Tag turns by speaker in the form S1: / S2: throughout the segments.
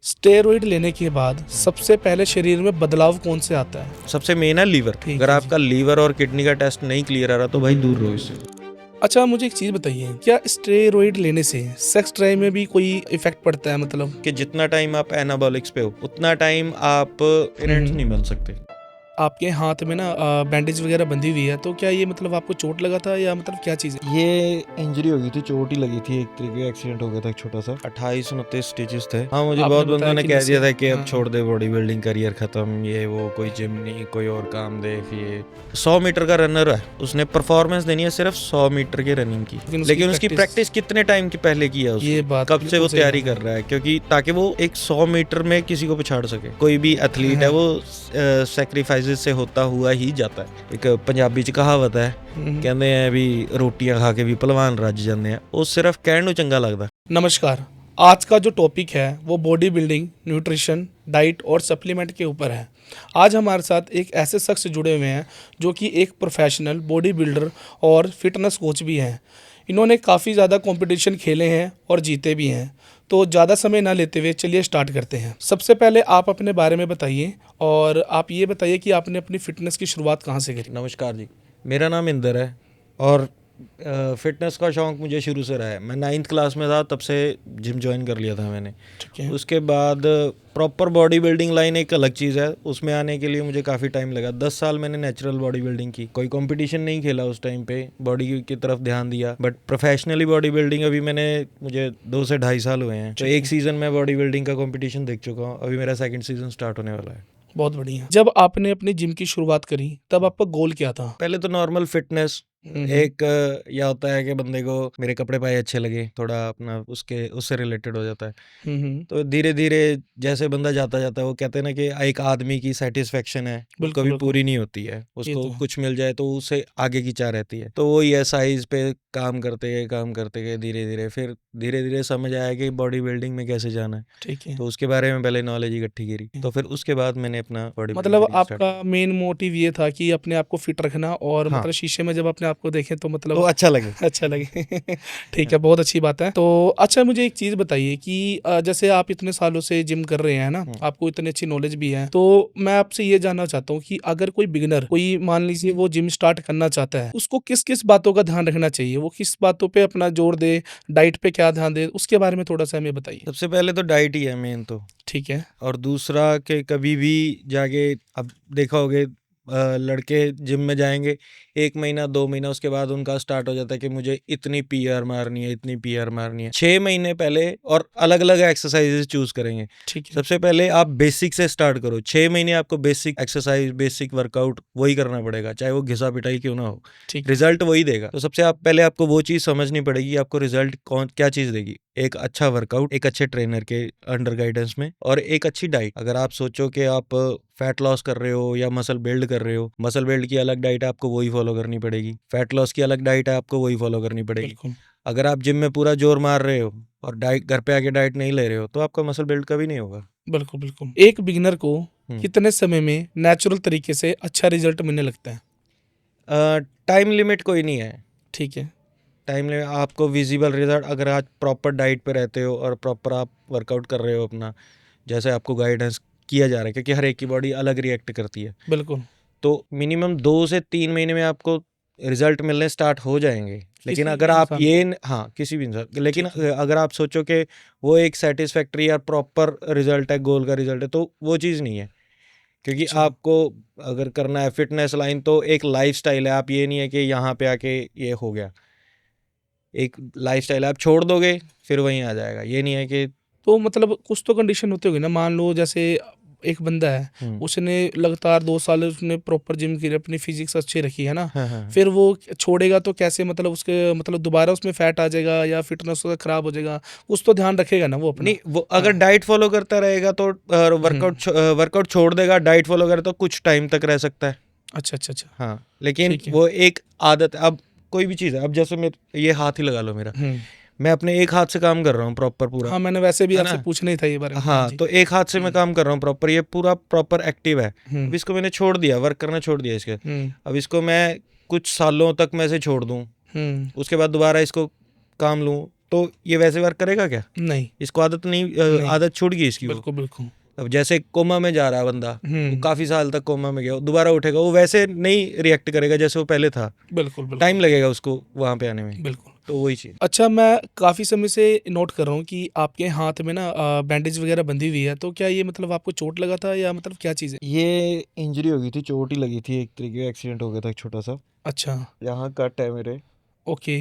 S1: Steroid लेने के बाद सबसे पहले शरीर में बदलाव कौन से आता है?
S2: सबसे मेन है लीवर।
S1: ठीक
S2: अगर
S1: है
S2: आपका लीवर और किडनी का टेस्ट नहीं क्लियर आ रहा तो भाई दूर रहो इससे।
S1: अच्छा, मुझे एक चीज बताइए, क्या स्टेरॉइड लेने से सेक्स ड्राइव में भी कोई इफेक्ट पड़ता है? मतलब
S2: कि जितना टाइम आप एनाबॉलिक्स पे हो उतना टाइम आप पेरेंट्स नहीं बन सकते।
S1: आपके हाथ में ना बैंडेज वगैरह बंधी हुई है, तो क्या ये मतलब आपको चोट लगा था या मतलब क्या चीज़ है?
S2: ये इंजरी हो गई थी, चोट ही लगी थी, एक तरीके का एक्सीडेंट हो गया था छोटा सा। 28-29 स्टिचेस थे। हाँ, मुझे
S1: आपने
S2: बहुत
S1: बताया
S2: बंदों ने
S1: कि
S2: कह दिया था कि अब
S1: हाँ।
S2: छोड़ दे, बॉडी बिल्डिंग करियर खत्म, ये वो, कोई जिम नहीं, कोई और काम देख। ये 100 मीटर का रनर है, उसने परफॉर्मेंस देनी है सिर्फ 100 मीटर की रनिंग की, लेकिन उसकी प्रैक्टिस कितने टाइम की पहले की है उसने,
S1: ये बात
S2: कब से वो
S1: बिल्कुल सही
S2: तैयारी
S1: है।
S2: कर रहा है, क्योंकि ताकि वो एक 100 मीटर में किसी को पछाड़ सके। कोई भी एथलीट है वो सैक्रिफाइसेस से होता हुआ ही जाता है। एक पंजाबी च कहावत है, ਕਹਿੰਦੇ ਆ ਵੀ ਰੋਟੀਆਂ ਖਾ ਕੇ ਵੀ ਪਹਿਲਵਾਨ ਰੱਜ ਜਾਂਦੇ ਆ, ਉਹ ਸਿਰਫ ਕਹਿਣ ਨੂੰ ਚੰਗਾ ਲੱਗਦਾ।
S1: नमस्कार, आज का जो टॉपिक है वो बॉडी बिल्डिंग, न्यूट्रिशन, डाइट और सप्लीमेंट के ऊपर है। आज हमारे साथ एक ऐसे शख्स जुड़े हुए हैं जो कि एक प्रोफेशनल बॉडी बिल्डर और फिटनेस कोच भी हैं। इन्होंने काफ़ी ज़्यादा कंपटीशन खेले हैं और जीते भी हैं। तो ज़्यादा समय ना लेते हुए चलिए स्टार्ट करते हैं। सबसे पहले आप अपने बारे में बताइए और आप ये बताइए कि आपने अपनी फ़िटनेस की शुरुआत कहाँ से करी?
S2: नमस्कार जी, मेरा नाम इंदर है और फिटनेस का शौक़ मुझे शुरू से रहा है। मैं 9th क्लास में था तब से जिम ज्वाइन कर लिया था मैंने।
S1: ठीक है।
S2: उसके बाद प्रॉपर बॉडी बिल्डिंग लाइन एक अलग चीज़ है, उसमें आने के लिए मुझे काफ़ी टाइम लगा। 10 साल मैंने नेचुरल बॉडी बिल्डिंग की, कोई कंपटीशन नहीं खेला उस टाइम पे, बॉडी की तरफ ध्यान दिया। बट प्रोफेशनली बॉडी बिल्डिंग अभी मुझे 2 से 2.5 साल हुए हैं। तो एक सीज़न में बॉडी बिल्डिंग का कंपटीशन देख चुका हूँ, अभी मेरा 2nd सीज़न स्टार्ट होने वाला है।
S1: बहुत बढ़िया। जब आपने अपनी जिम की शुरुआत करी तब आपका गोल क्या था?
S2: पहले तो नॉर्मल फिटनेस, एक यह होता है कि बंदे को मेरे कपड़े पाए अच्छे लगे, थोड़ा अपना उससे रिलेटेड हो जाता है। तो धीरे धीरे जैसे बंदा जाता जाता है, वो कहते हैं ना कि एक आदमी की सेटिस्फेक्शन है वो
S1: बिल्कुल,
S2: कभी
S1: बिल्कुल।
S2: पूरी नहीं होती है,
S1: ये
S2: उसको
S1: तो है।
S2: कुछ मिल जाए तो उसे आगे की चाह रहती है। तो वो ये साइज पे काम करते गए धीरे धीरे, फिर धीरे धीरे समझ आया कि बॉडी बिल्डिंग में कैसे जाना है।
S1: ठीक है।
S2: तो उसके बारे में पहले नॉलेज इकट्ठी करी, तो फिर उसके बाद मैंने अपना बॉडी
S1: मतलब
S2: बिल्डिंग स्टार्ट।
S1: आपका मेन मोटिव ये था कि अपने आप को फिट रखना और
S2: हाँ।
S1: मतलब शीशे में जब अपने आप को देखें तो मतलब
S2: तो अच्छा लगे।
S1: अच्छा लगे। ठीक है, बहुत अच्छी बात है। तो अच्छा, मुझे एक चीज़ बताइए कि जैसे आप इतने सालों से जिम कर रहे हैं ना, आपको इतनी अच्छी नॉलेज भी है, तो मैं आपसे ये जानना चाहता हूँ कि अगर कोई बिगिनर, कोई मान लीजिए वो जिम स्टार्ट करना चाहता है, उसको किस किस बातों का ध्यान रखना चाहिए? वो किस बातों पे अपना जोर दे, डाइट पे क्या ध्यान दे, उसके बारे में थोड़ा सा हमें बताइए।
S2: सबसे पहले तो डाइट ही है मेन तो।
S1: ठीक है।
S2: और दूसरा कि कभी भी जाके, अब देखा होगे लड़के जिम में जाएंगे 1 महीना 2 महीना, उसके बाद उनका स्टार्ट हो जाता है कि मुझे इतनी पीआर मारनी है, इतनी पीआर मारनी है। 6 महीने पहले और अलग अलग एक्सरसाइजेस चूज करेंगे।
S1: ठीक है।
S2: सबसे पहले आप बेसिक से स्टार्ट करो। 6 महीने आपको बेसिक एक्सरसाइज, बेसिक वर्कआउट वही करना पड़ेगा, चाहे वो घिसा पिटाई क्यों ना हो,
S1: ठीक है।
S2: रिजल्ट वही देगा। तो सबसे पहले आपको वो चीज़ समझनी पड़ेगी, आपको रिजल्ट क्या चीज़ देगी। एक अच्छा वर्कआउट, एक अच्छे ट्रेनर के अंडर गाइडेंस में, और एक अच्छी डाइट। अगर आप सोचो कि आप फैट लॉस कर रहे हो या मसल बिल्ड कर रहे हो, मसल बिल्ड की अलग डाइट है, आपको वही फॉलो करनी पड़ेगी। फैट लॉस की अलग डाइट है, आपको वही फॉलो करनी पड़ेगी।
S1: बिल्कुल।
S2: अगर आप जिम में पूरा जोर मार रहे हो और डाइट घर पे आके डाइट नहीं ले रहे हो तो आपका मसल बिल्ड कभी नहीं होगा।
S1: बिल्कुल, बिल्कुल। एक बिगिनर को कितने समय में नेचुरल तरीके से अच्छा रिजल्ट मिलने लगता है?
S2: टाइम लिमिट कोई नहीं है।
S1: ठीक है।
S2: टाइम लिमिट आपको विजिबल रिजल्ट, अगर आप प्रॉपर डाइट पे रहते हो और प्रॉपर आप वर्कआउट कर रहे हो अपना, जैसे आपको गाइडेंस किया जा रहा है, क्योंकि हर एक की बॉडी अलग रिएक्ट करती है।
S1: बिल्कुल।
S2: तो मिनिमम 2 से 3 महीने में आपको रिजल्ट मिलने स्टार्ट हो जाएंगे। लेकिन
S1: किसी
S2: अगर
S1: भी
S2: आप
S1: इंसान
S2: ये हाँ, किसी भी इंसान, लेकिन
S1: ठीक है।
S2: अगर आप सोचो कि वो एक सेटिस्फैक्ट्री या प्रॉपर रिजल्ट है, गोल का रिजल्ट है, तो वो चीज़ नहीं है। क्योंकि
S1: अच्छा।
S2: आपको अगर करना है फिटनेस लाइन तो एक लाइफस्टाइल है। आप ये नहीं है कि यहाँ पे आके ये हो गया, एक लाइफस्टाइल है, आप छोड़ दोगे फिर वहीं आ जाएगा। ये नहीं है कि
S1: तो मतलब कुछ तो कंडीशन होती होगी ना, मान लो जैसे एक बंदा है, उसने लगातार 2 साल उसने प्रॉपर जिम की, अपनी फिजिक्स अच्छी रखी है ना,
S2: हाँ।
S1: फिर वो छोड़ेगा तो कैसे, मतलब उसके मतलब दोबारा उसमें फैट आ जाएगा या फिटनेस उसका खराब हो जाएगा, कुछ तो ध्यान रखेगा ना वो अपना।
S2: नहीं, वो अगर डाइट फॉलो करता रहेगा तो वर्कआउट छोड़ देगा, डाइट फॉलो करे तो कुछ टाइम तक रह सकता है।
S1: अच्छा, अच्छा, अच्छा।
S2: हाँ, लेकिन
S1: ठीक है।
S2: वो एक आदत। अब कोई भी चीज़ है, अब जैसे मेरे ये हाथ ही लगा लो मेरा, मैं अपने एक हाथ से काम कर रहा हूँ प्रॉपर पूरा।
S1: हाँ, मैंने वैसे भी
S2: है
S1: आपसे
S2: ना?
S1: पूछना ही था ये बारे में। हाँ
S2: हाँ,
S1: जी।
S2: तो एक हाथ से मैं काम कर रहा हूँ प्रॉपर, ये पूरा प्रॉपर एक्टिव है। अब इसको मैंने छोड़ दिया, वर्क करना छोड़ दिया इसके। अब इसको मैं कुछ सालों तक मैं इसे छोड़ दूँ, उसके बाद दोबारा इसको काम लूँ, तो ये वैसे वर्क करेगा क्या?
S1: नहीं।
S2: इसको आदत नहीं,
S1: नहीं।
S2: आदत छूट गई इसकी।
S1: बिल्कुल बिल्कुल।
S2: अब जैसे कोमा में जा रहा है बंदा, वो
S1: हम्म।
S2: काफी साल तक कोमा में गया, वो दोबारा उठेगा, वो वैसे नहीं रिएक्ट करेगा जैसे वो पहले था।
S1: बिल्कुल बिल्कुल।
S2: टाइम लगेगा उसको वहां पे आने में।
S1: बिल्कुल।
S2: तो वही चीज।
S1: अच्छा, मैं काफ़ी समय से नोट कर रहा हूँ कि आपके हाथ में ना बैंडेज वगैरह बंधी हुई है, तो क्या ये मतलब आपको चोट लगा था या मतलब क्या चीज़ है?
S2: ये इंजरी हो गई थी, चोट ही लगी थी, एक तरीके का एक्सीडेंट हो गया था, एक छोटा सा।
S1: अच्छा।
S2: यहाँ कट है मेरे।
S1: ओके।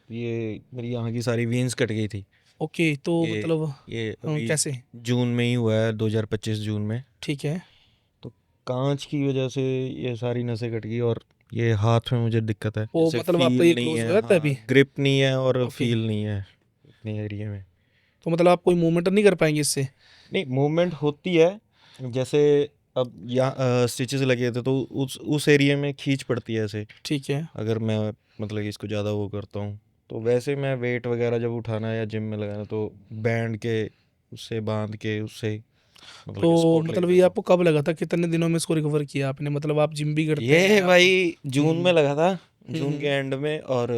S2: ये मेरी यहाँ की सारी वेन्स कट गई थी।
S1: ओके, तो
S2: ये
S1: मतलब
S2: ये अभी
S1: कैसे?
S2: जून में ही हुआ है, 2025 जून में।
S1: ठीक है।
S2: तो कांच की वजह से ये सारी नसें कट गई, और ये हाथ में मुझे दिक्कत है,
S1: वो
S2: जैसे
S1: मतलब आपका ये
S2: फील नहीं
S1: क्लोज
S2: है,
S1: रहता है
S2: हाँ
S1: अभी?
S2: ग्रिप नहीं है और
S1: ओके।
S2: फील नहीं है इतने एरिया में।
S1: तो मतलब आप कोई मूवमेंट नहीं कर पाएंगे इससे?
S2: नहीं, मूवमेंट होती है। जैसे अब यहाँ स्टिचेस लगे थे तो उस एरिया में खींच पड़ती है ऐसे,
S1: ठीक है।
S2: अगर मैं मतलब कि इसको ज़्यादा वो करता हूँ। तो वैसे मैं वेट वगैरह जब उठाना है या जिम में लगाना, तो बैंड के उससे बांध के उससे मतलब कि
S1: तो
S2: सपोर्ट
S1: मतलब
S2: लेते
S1: ये
S2: थे।
S1: आपको कब लगा था, कितने दिनों में इसको रिकवर किया आपने? मतलब आप जिम भी करते
S2: ये
S1: हैं आप?
S2: भाई जून में लगा था, जून के
S1: हम्म।
S2: एंड में, और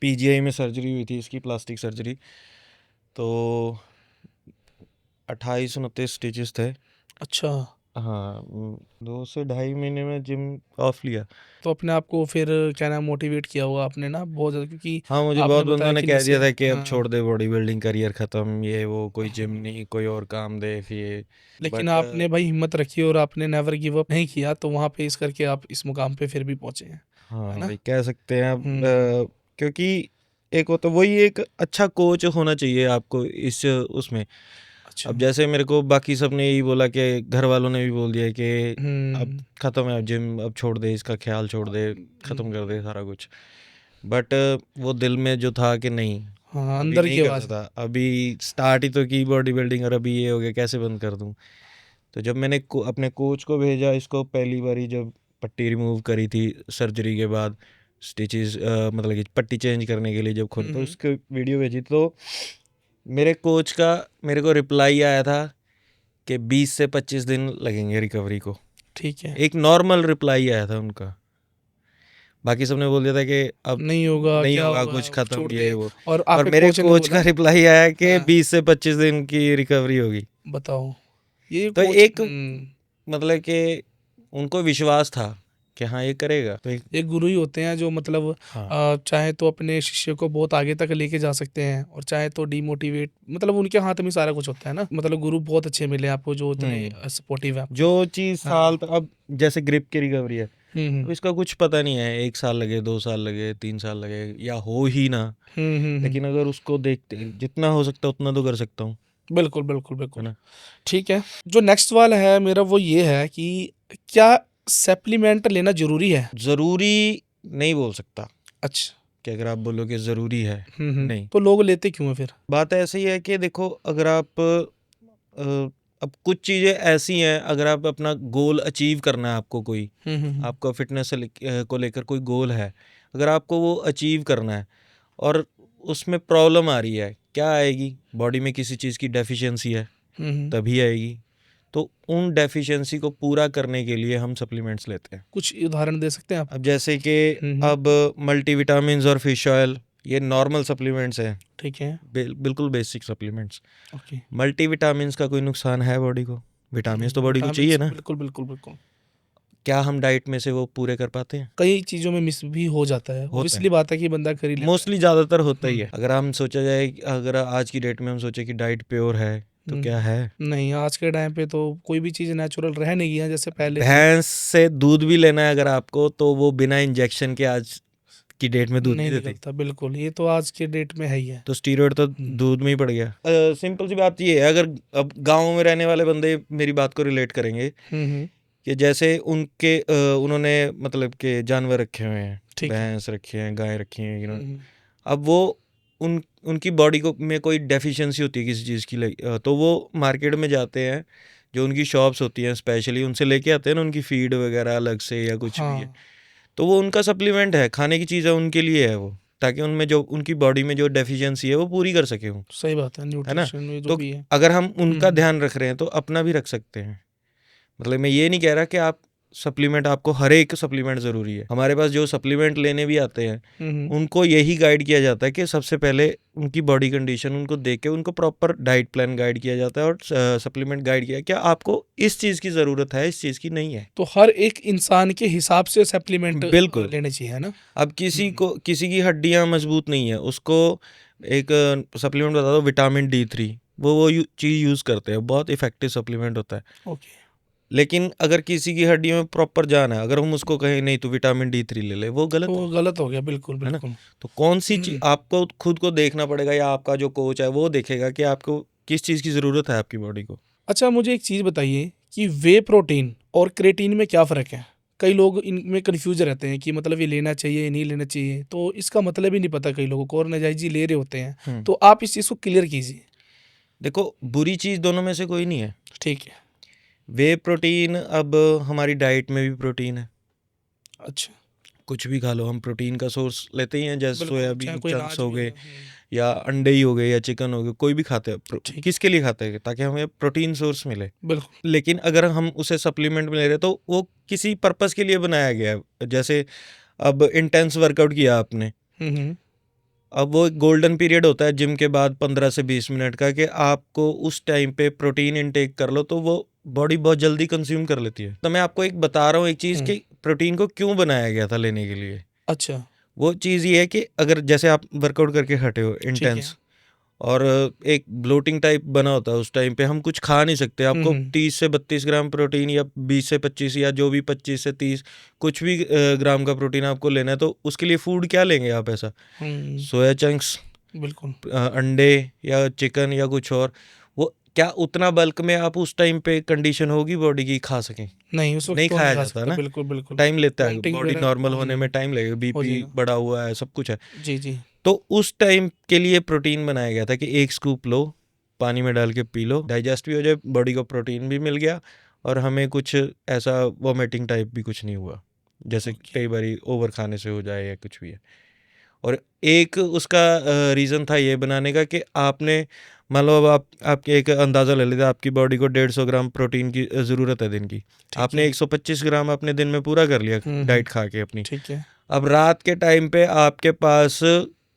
S2: पीजीआई में सर्जरी हुई थी इसकी, प्लास्टिक सर्जरी। तो 28-29 स्टिचेस थे।
S1: अच्छा।
S2: हाँ, 2 से ढाई महीने में जिम ऑफ लिया।
S1: तो अपने आप को फिर क्या नाम मोटिवेट किया होगा आपने ना बहुत ज़्यादा, क्योंकि
S2: हाँ, मुझे
S1: आपने
S2: बहुत बंदों
S1: बताया
S2: ने
S1: कि
S2: कह
S1: नशे।
S2: दिया था कि अब
S1: हाँ।
S2: छोड़ दे बॉडी बिल्डिंग, करियर खत्म, ये वो, कोई जिम नहीं, कोई और काम देख ये।
S1: लेकिन
S2: बट
S1: आपने भाई हिम्मत रखी और आपने नेवर गिव अप नहीं किया, तो वहाँ पे इस करके आप इस मुकाम पे फिर भी पहुंचे हैं, है
S2: हाँ
S1: ना?
S2: भाई, कह सकते हैं अब,
S1: हम्म।
S2: क्योंकि एक होता वही, एक अच्छा कोच होना चाहिए आपको इस उसमें।
S1: अच्छा।
S2: अब जैसे मेरे को बाकी सब ने यही बोला, कि घर वालों ने भी बोल दिया कि अब
S1: हम्म।
S2: खत्म है जिम, अब छोड़ दे, इसका ख्याल छोड़ दे, खत्म कर दे सारा कुछ। बट वो दिल में जो था कि नहीं,
S1: हाँ,
S2: अभी
S1: अंदर
S2: नहीं
S1: की
S2: कर
S1: आवाज़।
S2: सकता, अभी स्टार्ट ही तो की बॉडी बिल्डिंग, और अभी ये हो गया, कैसे बंद कर दूं। तो जब मैंने अपने कोच को भेजा इसको, पहली बारी जब पट्टी रिमूव करी थी सर्जरी के बाद, स्टिचेस मतलब कि पट्टी चेंज करने के लिए जब खोल, तो उसके वीडियो भेजी, तो मेरे कोच का मेरे को रिप्लाई आया था कि 20 से 25 दिन लगेंगे रिकवरी को।
S1: ठीक है।
S2: एक नॉर्मल रिप्लाई आया था उनका। बाकी सबने बोल दिया था कि अब
S1: नहीं होगा,
S2: नहीं
S1: क्या
S2: होगा
S1: होगा,
S2: कुछ, खत्म
S1: छोड़
S2: ये
S1: दे।
S2: वो।
S1: और
S2: पर
S1: आपके
S2: मेरे
S1: कोच ने
S2: कोच का
S1: बोला?
S2: रिप्लाई आया कि
S1: हाँ।
S2: 20 से 25 दिन की रिकवरी होगी।
S1: बताओ, ये
S2: तो
S1: कोच।
S2: एक मतलब कि उनको विश्वास था कि हाँ ये करेगा, तो एक,
S1: ये गुरु ही होते हैं जो मतलब
S2: हाँ।
S1: चाहे तो अपने शिष्य को बहुत आगे तक लेके जा सकते हैं, और चाहे तो डीमोटिवेट, मतलब उनके हाथ में सारा कुछ होता है ना। मतलब गुरु बहुत अच्छे मिले आपको जो इतने
S2: हम्म
S1: सपोर्टिव है आपके।
S2: जो चीज
S1: हाँ।
S2: साल तक, अब जैसे ग्रिप की रिकवरी है,
S1: हम्म।
S2: अब इसका कुछ पता नहीं है, 1 साल लगे, 2 साल लगे, 3 साल लगे, या हो ही ना।
S1: हम्म।
S2: लेकिन अगर उसको देखते, जितना हो सकता है उतना तो कर सकता हूँ,
S1: बिल्कुल बिल्कुल
S2: है
S1: बिल्कुल।
S2: ना।
S1: ठीक है। जो नेक्स्ट वाला है मेरा वो ये है कि क्या सप्लीमेंट लेना जरूरी है?
S2: जरूरी नहीं बोल सकता
S1: अच्छा।
S2: कि अगर आप बोलो कि जरूरी है, नहीं।
S1: तो लोग लेते क्यों है फिर?
S2: बात ऐसी है कि देखो, अगर आप अब कुछ चीज़ें ऐसी हैं, अगर आप अपना गोल अचीव करना है, आपको कोई,
S1: हम्म।
S2: आपका फिटनेस को लेकर कोई गोल है, अगर आपको वो अचीव करना है, और उसमें प्रॉब्लम आ रही है, क्या आएगी, बॉडी में किसी चीज़ की डेफिशिएंसी है,
S1: हम्म।
S2: तभी आएगी। तो उन डेफिशिएंसी को पूरा करने के लिए हम सप्लीमेंट्स लेते हैं।
S1: कुछ उदाहरण दे सकते हैं आप?
S2: अब जैसे कि
S1: हम्म।
S2: अब मल्टीविटामिन्स और फिश ऑयल, ये नॉर्मल सप्लीमेंट्स हैं,
S1: ठीक है।
S2: बिल्कुल बेसिक सप्लीमेंट्स।
S1: ओके।
S2: मल्टीविटामिन्स का कोई नुकसान है बॉडी को? विटामिन्स तो बॉडी को चाहिए
S1: विटामिन्स
S2: ना।
S1: बिल्कुल बिल्कुल बिल्कुल।
S2: क्या हम डाइट में से वो पूरे कर पाते हैं?
S1: कई चीज़ों में मिस भी हो जाता है,
S2: होता
S1: ऑब्वियसली
S2: है,
S1: बात है कि बंदा कर ही लेता है।
S2: मोस्टली ज़्यादातर होता ही
S1: हम्म।
S2: है। अगर हम सोचा जाए, अगर आज की डेट में हम सोचे कि डाइट प्योर है, तो क्या है?
S1: नहीं, आज के टाइम पे तो कोई भी चीज़ नेचुरल रह नहीं गई है जैसे पहले थी।
S2: भैंस से दूध भी लेना है अगर आपको, तो वो बिना इंजेक्शन के आज की डेट में दूध
S1: नहीं
S2: नहीं देती।
S1: निकलता, बिल्कुल, ये तो आज के डेट में है ही है।
S2: तो स्टीरॉयड तो
S1: हम्म।
S2: दूध में ही पड़ गया। सिंपल सी बात ये है, अगर अब गाँव में रहने वाले बंदे मेरी बात को रिलेट करेंगे,
S1: हम्म।
S2: कि जैसे उनके उन्होंने मतलब के जानवर रखे हुए हैं,
S1: ठीक है।
S2: भैंस रखी हैं, गाय रखी हैं,
S1: हम्म।
S2: अब वो उनकी बॉडी को में कोई डेफिशिएंसी होती है किसी चीज़ की, तो वो मार्केट में जाते हैं, जो उनकी शॉप्स होती हैं स्पेशली, उनसे लेके आते हैं ना उनकी फीड वगैरह अलग से, या कुछ भी है।
S1: हाँ,
S2: तो वो उनका सप्लीमेंट है, खाने की चीज़ है, उनके लिए है वो, ताकि उनमें जो उनकी बॉडी में जो डेफिशिएंसी है वो पूरी कर सके वो,
S1: सही बात है,
S2: है ना।
S1: न्यूट्रिशन में जो
S2: तो
S1: भी है।
S2: अगर हम उनका
S1: हम्म।
S2: ध्यान रख रहे हैं, तो अपना भी रख सकते हैं। मतलब मैं ये नहीं कह रहा कि आप सप्लीमेंट आपको हर एक सप्लीमेंट ज़रूरी है। हमारे पास जो सप्लीमेंट लेने भी आते हैं
S1: हम्म,
S2: उनको यही गाइड किया जाता है कि सबसे पहले उनकी बॉडी कंडीशन उनको देख के उनको प्रॉपर डाइट प्लान गाइड किया जाता है और सप्लीमेंट गाइड किया क्या आपको इस चीज़ की ज़रूरत है, इस चीज़ की नहीं है।
S1: तो हर एक इंसान के हिसाब से सप्लीमेंट
S2: बिल्कुल।
S1: लेने चाहिए, है ना?
S2: अब किसी की हड्डियां मजबूत नहीं है, उसको एक सप्लीमेंट बता दो विटामिन D3, वो चीज़ यूज़ करते हैं, बहुत इफेक्टिव सप्लीमेंट होता है।
S1: ओके।
S2: लेकिन अगर किसी की हड्डियों में प्रॉपर जान है, अगर हम उसको कहें नहीं तो विटामिन D3 ले ले, वो गलत
S1: तो
S2: है।
S1: गलत हो गया, बिल्कुल
S2: है ना?
S1: बिल्कुल।
S2: तो कौन सी चीज आपको खुद को देखना पड़ेगा या आपका जो कोच है वो देखेगा कि आपको किस चीज़ की ज़रूरत है आपकी बॉडी को।
S1: अच्छा, मुझे एक चीज़ बताइए कि वे प्रोटीन और क्रेटीन में क्या फ़र्क है? कई लोग इनमें कन्फ्यूज रहते हैं कि मतलब ये लेना चाहिए, नहीं लेना चाहिए, तो इसका मतलब ही नहीं पता कई लोगों को और नाजायज़ ही ले रहे होते हैं। तो आप इस चीज़ को क्लियर कीजिए।
S2: देखो, बुरी चीज़ दोनों में से कोई नहीं है।
S1: ठीक है।
S2: वे प्रोटीन, अब हमारी डाइट में भी प्रोटीन है,
S1: अच्छा,
S2: कुछ भी खा लो, हम प्रोटीन का सोर्स लेते ही हैं, जैसे
S1: बिल्कुल, चाहे
S2: सोयाबीन
S1: कोई
S2: चंक्स
S1: अनाज
S2: हो
S1: भी
S2: गए
S1: हो।
S2: या अंडे ही हो गए या चिकन हो गए, कोई भी खाते हैं।
S1: ठीक,
S2: किसके लिए खाते हैं? ताकि हमें प्रोटीन सोर्स मिले।
S1: बिल्कुल।
S2: लेकिन अगर हम उसे सप्लीमेंट में ले रहे हैं तो वो किसी पर्पस के लिए बनाया गया है। जैसे अब इंटेंस वर्कआउट किया आपने,
S1: हुँ।
S2: अब वो गोल्डन पीरियड होता है जिम के बाद 15 से 20 मिनट का, कि आपको उस टाइम पे प्रोटीन इनटेक कर लो तो वो बॉडी बहुत जल्दी कंज्यूम कर लेती है। तो मैं आपको एक बता रहा हूँ एक चीज़
S1: हुँ।
S2: कि प्रोटीन को क्यों बनाया गया था लेने के लिए।
S1: अच्छा,
S2: वो चीज़ ये है कि अगर जैसे आप वर्कआउट करके हटे हो
S1: ठीक है।
S2: इंटेंस, और एक ब्लोटिंग टाइप बना होता है, उस टाइम पे हम कुछ खा नहीं सकते, आपको 30 से 32 ग्राम प्रोटीन या 20 से 25 या जो भी 25 से 30 कुछ भी ग्राम का प्रोटीन आपको लेना है, तो उसके लिए फूड क्या लेंगे आप ऐसा?
S1: हुँ,
S2: सोया चंक्स,
S1: बिल्कुल।
S2: अंडे या चिकन या कुछ और। वो क्या उतना बल्क में आप उस टाइम पे कंडीशन होगी बॉडी की खा सकें?
S1: नहीं, उस वक़्त
S2: नहीं
S1: तो नहीं
S2: खाया
S1: खा
S2: जाता
S1: सकते,
S2: ना,
S1: बिल्कुल, बिल्कुल।
S2: टाइम लेता है,
S1: वॉमिटिंग
S2: बॉडी
S1: वगैरह
S2: नॉर्मल होने में टाइम लगेगा,
S1: हो
S2: बीपी
S1: जाएगा।
S2: बढ़ा हुआ है, सब कुछ है।
S1: जी, जी।
S2: तो उस टाइम के लिए प्रोटीन बनाया गया था कि एक स्कूप लो, पानी में डाल के पी लो, डाइजेस्ट भी हो जाए, बॉडी को प्रोटीन भी मिल गया और हमें कुछ ऐसा वॉमिटिंग टाइप भी कुछ नहीं हुआ, जैसे
S1: ओके।
S2: कई बारी ओवर खाने से हो जाए या कुछ भी है। और एक उसका रीज़न था ये बनाने का कि आपने, मान लो अब आपके एक अंदाज़ा ले लेते, आपकी बॉडी को 150 ग्राम प्रोटीन की ज़रूरत है दिन की,
S1: ठीक
S2: आपने
S1: है।
S2: 125 ग्राम अपने दिन में पूरा कर लिया
S1: हुँ।
S2: डाइट खा के अपनी।
S1: ठीक है।
S2: अब रात के टाइम पे आपके पास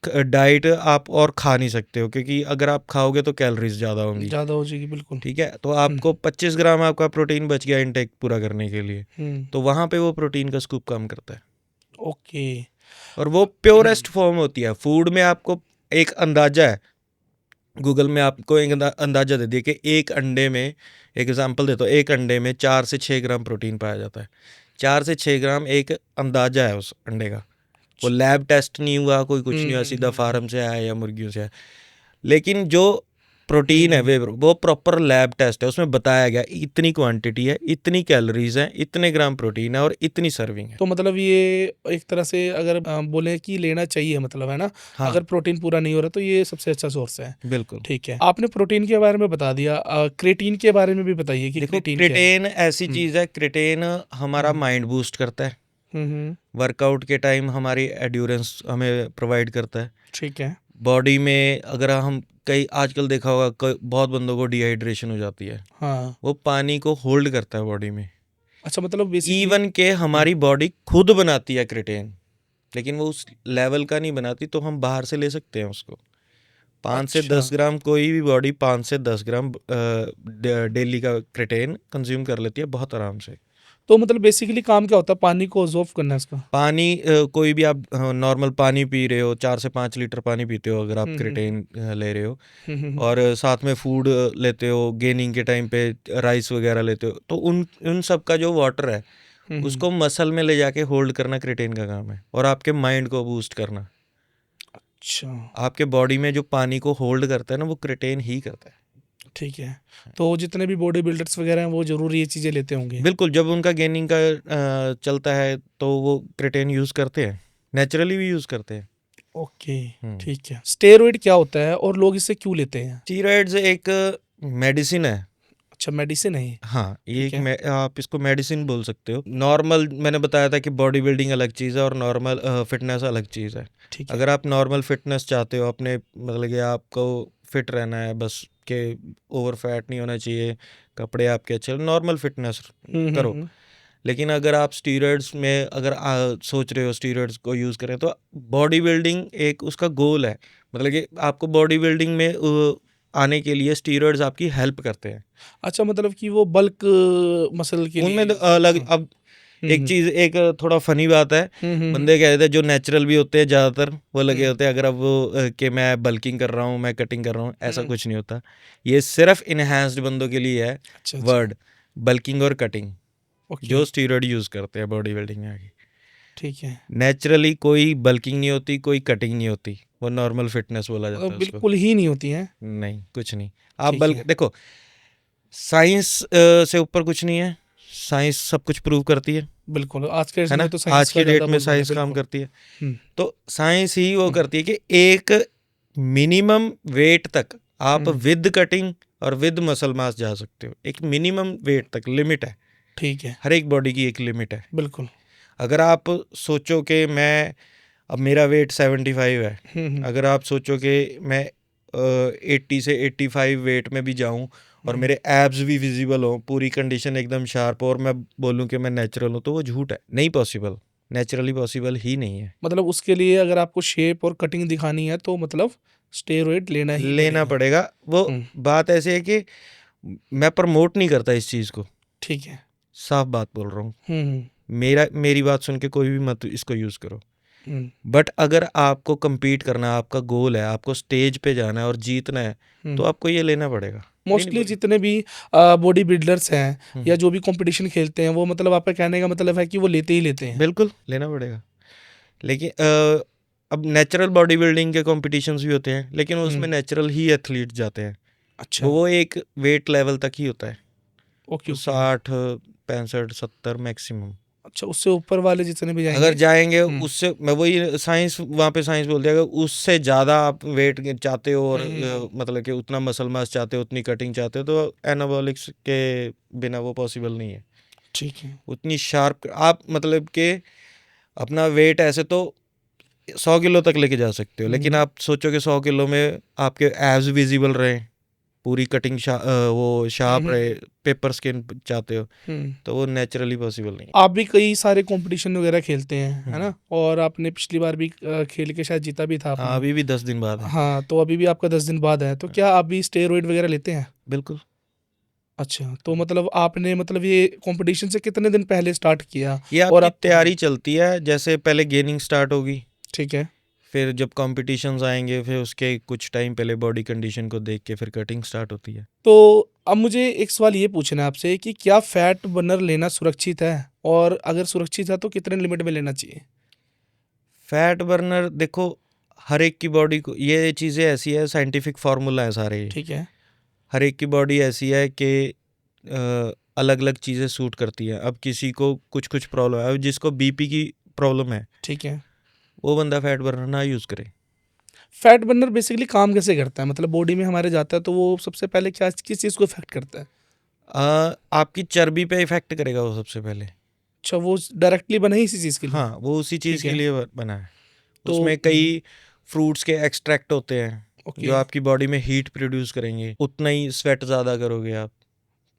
S2: डाइट आप और खा नहीं सकते हो, क्योंकि अगर आप खाओगे तो कैलोरीज ज़्यादा होंगी।
S1: ज़्यादा हो जाएगी, बिल्कुल।
S2: ठीक है, तो
S1: हुँ,
S2: आपको 25 ग्राम आपका प्रोटीन बच गया इनटेक पूरा करने के लिए,
S1: हुँ।
S2: तो वहाँ पे वो प्रोटीन का स्कूप काम करता है
S1: ओके।
S2: और वो प्योरेस्ट फॉर्म होती है। फूड में आपको एक अंदाजा है, गूगल में आपको एक अंदाजा दे दिया कि एक अंडे में, एक एग्जांपल देता हूँ, एक अंडे में 4 से 6 ग्राम प्रोटीन पाया जाता है। 4 से 6 ग्राम एक अंदाजा है उस अंडे का, वो लैब टेस्ट नहीं हुआ, कोई कुछ नहीं हुआ, सीधा फार्म से आया या मुर्गियों से आया। लेकिन जो प्रोटीन है वो प्रॉपर लैब टेस्ट है, उसमें बताया गया इतनी क्वांटिटी है, इतनी कैलोरीज है, इतने ग्राम प्रोटीन है और इतनी सर्विंग है।
S1: तो मतलब ये एक तरह से अगर बोले कि लेना चाहिए, मतलब, है ना?
S2: हाँ,
S1: अगर प्रोटीन पूरा नहीं हो रहा तो ये सबसे अच्छा सोर्स है।
S2: बिल्कुल।
S1: ठीक है। आपने प्रोटीन के बारे में बता दिया, क्रेटीन के बारे में भी बताइए कि
S2: देखो,
S1: क्रेटीन क्या है?
S2: क्रिटेन ऐसी चीज़ है, क्रिटेन हमारा माइंड बूस्ट करता है,
S1: हुँ।
S2: वर्कआउट के टाइम हमारी एड्योरेंस हमें प्रोवाइड करता है।
S1: ठीक है।
S2: बॉडी में अगर हम कई आजकल देखा होगा, बहुत बंदों को डिहाइड्रेशन हो जाती है,
S1: हाँ।
S2: वो पानी को होल्ड करता है बॉडी में।
S1: अच्छा, मतलब बेसिकली
S2: इवन के हमारी बॉडी खुद बनाती है क्रिटेन, लेकिन वो उस लेवल का नहीं बनाती, तो हम बाहर से ले सकते हैं उसको। 5 से
S1: अच्छा,
S2: 10 ग्राम, कोई भी बॉडी 5 से 10 ग्राम डेली का क्रिटेन कंज्यूम कर लेती है बहुत आराम से।
S1: तो मतलब बेसिकली काम क्या होता है? पानी को ऑब्ज़ॉर्ब करना है इसका?
S2: पानी, कोई भी आप नॉर्मल पानी पी रहे हो, 4 से 5 लीटर पानी पीते हो अगर आप
S1: हुँ, हुँ,
S2: क्रिटेन ले रहे हो,
S1: हुँ।
S2: और साथ में फूड लेते हो, गेनिंग के टाइम पे राइस वगैरह लेते हो, तो उन उन सब का जो वाटर है
S1: हुँ, हुँ।
S2: उसको मसल में ले जाके होल्ड करना क्रिटेन का काम है, और आपके माइंड को बूस्ट करना।
S1: अच्छा,
S2: आपके बॉडी में जो पानी को होल्ड करता है ना, वो क्रिटेन ही करता है।
S1: ठीक है। तो जितने भी बॉडी बिल्डर्स वगैरह हैं वो ज़रूर ये चीज़ें लेते होंगे।
S2: बिल्कुल, जब उनका गेनिंग का चलता है तो वो क्रिटेन यूज़ करते हैं, नेचुरली भी यूज़ करते हैं।
S1: ओके,
S2: हम्म।
S1: ठीक है। स्टेरॉइड क्या होता है और लोग इसे क्यों लेते हैं?
S2: स्टीरॉयड्स एक मेडिसिन है।
S1: अच्छा, मेडिसिन है ये?
S2: हाँ, ये
S1: ठीक
S2: एक
S1: है।
S2: आप इसको मेडिसिन बोल सकते हो। नॉर्मल, मैंने बताया था कि बॉडी बिल्डिंग अलग चीज़ है और नॉर्मल फिटनेस अलग चीज़ है।
S1: ठीक है।
S2: अगर आप नॉर्मल फिटनेस चाहते हो, अपने मतलब कि आपको फिट रहना है बस, के ओवर फैट नहीं होना चाहिए, कपड़े आपके अच्छे, नॉर्मल फिटनेस
S1: हुँ, हुँ,
S2: करो।
S1: हुँ।
S2: लेकिन अगर आप स्टीरॉयड्स में अगर सोच रहे हो स्टीरॉयड्स को यूज़ करें तो बॉडी बिल्डिंग एक उसका गोल है, मतलब कि आपको बॉडी बिल्डिंग में आने के लिए स्टीरॉयड्स आपकी हेल्प करते हैं।
S1: अच्छा, मतलब कि वो बल्क मसल के
S2: उनमें
S1: लिए।
S2: तो अलग
S1: हाँ।
S2: अब एक चीज़ एक थोड़ा फनी बात है,
S1: हम्म।
S2: बंदे कहते हैं जो नेचुरल भी होते हैं ज़्यादातर वो लगे
S1: हम्म।
S2: होते हैं, अगर अब वो कि मैं बल्किंग कर रहा हूँ मैं कटिंग कर रहा हूँ, ऐसा
S1: हम्म।
S2: कुछ नहीं होता। ये सिर्फ इनहेंस्ड बंदों के लिए है
S1: अच्छा अच्छा।
S2: वर्ड, बल्किंग और कटिंग,
S1: ओके।
S2: जो स्टीरॉयड यूज़ करते हैं बॉडी बिल्डिंग में आगे।
S1: ठीक है।
S2: नेचुरली कोई बल्किंग नहीं होती, कोई कटिंग नहीं होती, वो नॉर्मल फिटनेस बोला जाता
S1: मतलब
S2: है उसको।
S1: बिल्कुल ही नहीं होती है।
S2: नहीं, कुछ नहीं। आप
S1: ठीक
S2: बल्क
S1: है।
S2: देखो, साइंस से ऊपर कुछ नहीं है, साइंस सब कुछ प्रूव करती
S1: बिल्कुल, आज के
S2: है
S1: समय
S2: ना?
S1: तो साइंस
S2: आज
S1: का
S2: की डेट
S1: ज़्यादा
S2: में
S1: बोलबाला है,
S2: साइंस काम
S1: बिल्कुल।
S2: करती है।
S1: हम्म।
S2: तो साइंस ही वो
S1: हम्म।
S2: करती है कि एक मिनिमम वेट तक आप
S1: हम्म।
S2: विद कटिंग और विद मसल मास जा सकते हो। एक मिनिमम वेट तक लिमिट है,
S1: ठीक है।
S2: हर एक बॉडी की एक लिमिट है।
S1: बिल्कुल।
S2: अगर आप सोचो कि मैं अब मेरा वेट 75 है,
S1: हम्म।
S2: अगर आप सोचो कि मैं 80 से 85 वेट में भी जाऊं और
S1: हम्म।
S2: मेरे एब्स भी विजिबल हो, पूरी कंडीशन एकदम शार्प हो, और मैं बोलूं कि मैं नेचुरल हूं, तो वो झूठ है, नहीं पॉसिबल, नेचुरली पॉसिबल ही नहीं है।
S1: मतलब उसके लिए अगर आपको शेप और कटिंग दिखानी है तो मतलब स्टेरॉइड लेना ही
S2: लेना
S1: पड़ेगा।
S2: पड़ेगा। वो
S1: हम्म।
S2: बात ऐसी है कि मैं प्रमोट नहीं करता इस चीज़ को,
S1: ठीक है।
S2: साफ बात बोल रहा हूँ।
S1: हम्म।
S2: मेरी बात सुन के कोई भी मत इसको यूज़ करो।
S1: हम्म।
S2: बट अगर आपको compete करना है, आपका गोल है, आपको स्टेज पे जाना है और जीतना है, तो
S1: हम्म।
S2: आपको ये लेना पड़ेगा। नहीं नहीं
S1: मोस्टली
S2: बोले।
S1: जितने भी बॉडी बिल्डर्स हैं या जो भी कंपटीशन खेलते हैं वो, मतलब आपका कहने का मतलब है कि वो लेते ही लेते हैं।
S2: बिल्कुल लेना पड़ेगा। लेकिन अब नेचुरल बॉडी बिल्डिंग के कॉम्पिटिशन्स भी होते हैं, लेकिन उसमें
S1: हम्म।
S2: नेचुरल ही एथलीट जाते हैं।
S1: अच्छा।
S2: वो एक वेट लेवल तक ही होता है,
S1: ओके
S2: वो
S1: ओके।
S2: 60 65 70 मैक्सिमम।
S1: अच्छा, उससे ऊपर वाले जितने भी
S2: अगर
S1: जाएंगे।
S2: जाएंगे
S1: हम्म।
S2: उससे, मैं वही साइंस वहाँ पे साइंस बोलते हैं, अगर उससे ज़्यादा आप वेट चाहते हो और मतलब कि उतना मसल मास चाहते हो, उतनी कटिंग चाहते हो, तो एनाबॉलिक्स के बिना वो पॉसिबल नहीं है।
S1: ठीक है।
S2: उतनी शार्प आप मतलब कि अपना वेट ऐसे तो 100 किलो तक लेके जा सकते हो, लेकिन
S1: हम्म।
S2: आप सोचो कि 100 किलो में आपके एब्स विजिबल रहे, पूरी कटिंग वो शार्प
S1: हम्म।
S2: रहे, पेपर स्किन चाहते हो,
S1: हम्म।
S2: तो वो नेचुरली पॉसिबल नहीं
S1: आप भी कई सारे कंपटीशन वगैरह खेलते हैं, है
S2: है।
S1: ना? और आपने पिछली बार भी खेल के शायद जीता भी था
S2: हाँ,
S1: आपने।
S2: अभी भी 10 दिन बाद है।
S1: हाँ, तो अभी भी आपका 10 दिन बाद है, तो क्या आप भी स्टेरॉइड वगैरह लेते हैं?
S2: बिल्कुल।
S1: अच्छा, तो मतलब आपने मतलब ये कंपटीशन से कितने दिन पहले स्टार्ट किया?
S2: ये
S1: और
S2: आपकी
S1: आप।
S2: तैयारी चलती है, जैसे पहले गेनिंग स्टार्ट होगी,
S1: ठीक है।
S2: फिर जब कॉम्पिटिशन्स आएंगे, फिर उसके कुछ टाइम पहले बॉडी कंडीशन को देख के फिर कटिंग स्टार्ट होती है।
S1: तो अब मुझे एक सवाल ये पूछना है आपसे कि क्या फैट बर्नर लेना सुरक्षित है? और अगर सुरक्षित है तो कितने लिमिट में लेना चाहिए?
S2: फैट बर्नर देखो, हर एक की बॉडी को ये चीज़ें ऐसी है, साइंटिफिक फार्मूला है सारे ये।
S1: ठीक है।
S2: हर एक की बॉडी ऐसी है कि अलग अलग चीज़ें सूट करती हैं। अब किसी को कुछ कुछ प्रॉब्लम है, अब जिसको बीपी की प्रॉब्लम है,
S1: ठीक है।
S2: वो बंदा फैट बर्नर ना यूज़ करे।
S1: फैट बर्नर बेसिकली काम कैसे करता है? मतलब बॉडी में हमारे जाता है तो वो सबसे पहले क्या किस चीज़ को इफेक्ट करता है?
S2: आपकी चर्बी पे इफेक्ट करेगा वो सबसे पहले।
S1: अच्छा, वो डायरेक्टली बना ही इसी चीज़ के लिए।
S2: हाँ, वो उसी
S1: ठीक
S2: चीज़ के
S1: है।
S2: लिए बना है।
S1: तो
S2: उसमें कई फ्रूट्स के एक्सट्रैक्ट होते हैं
S1: ओके।
S2: जो आपकी बॉडी में हीट प्रोड्यूस करेंगे, उतना ही स्वेट ज़्यादा करोगे आप,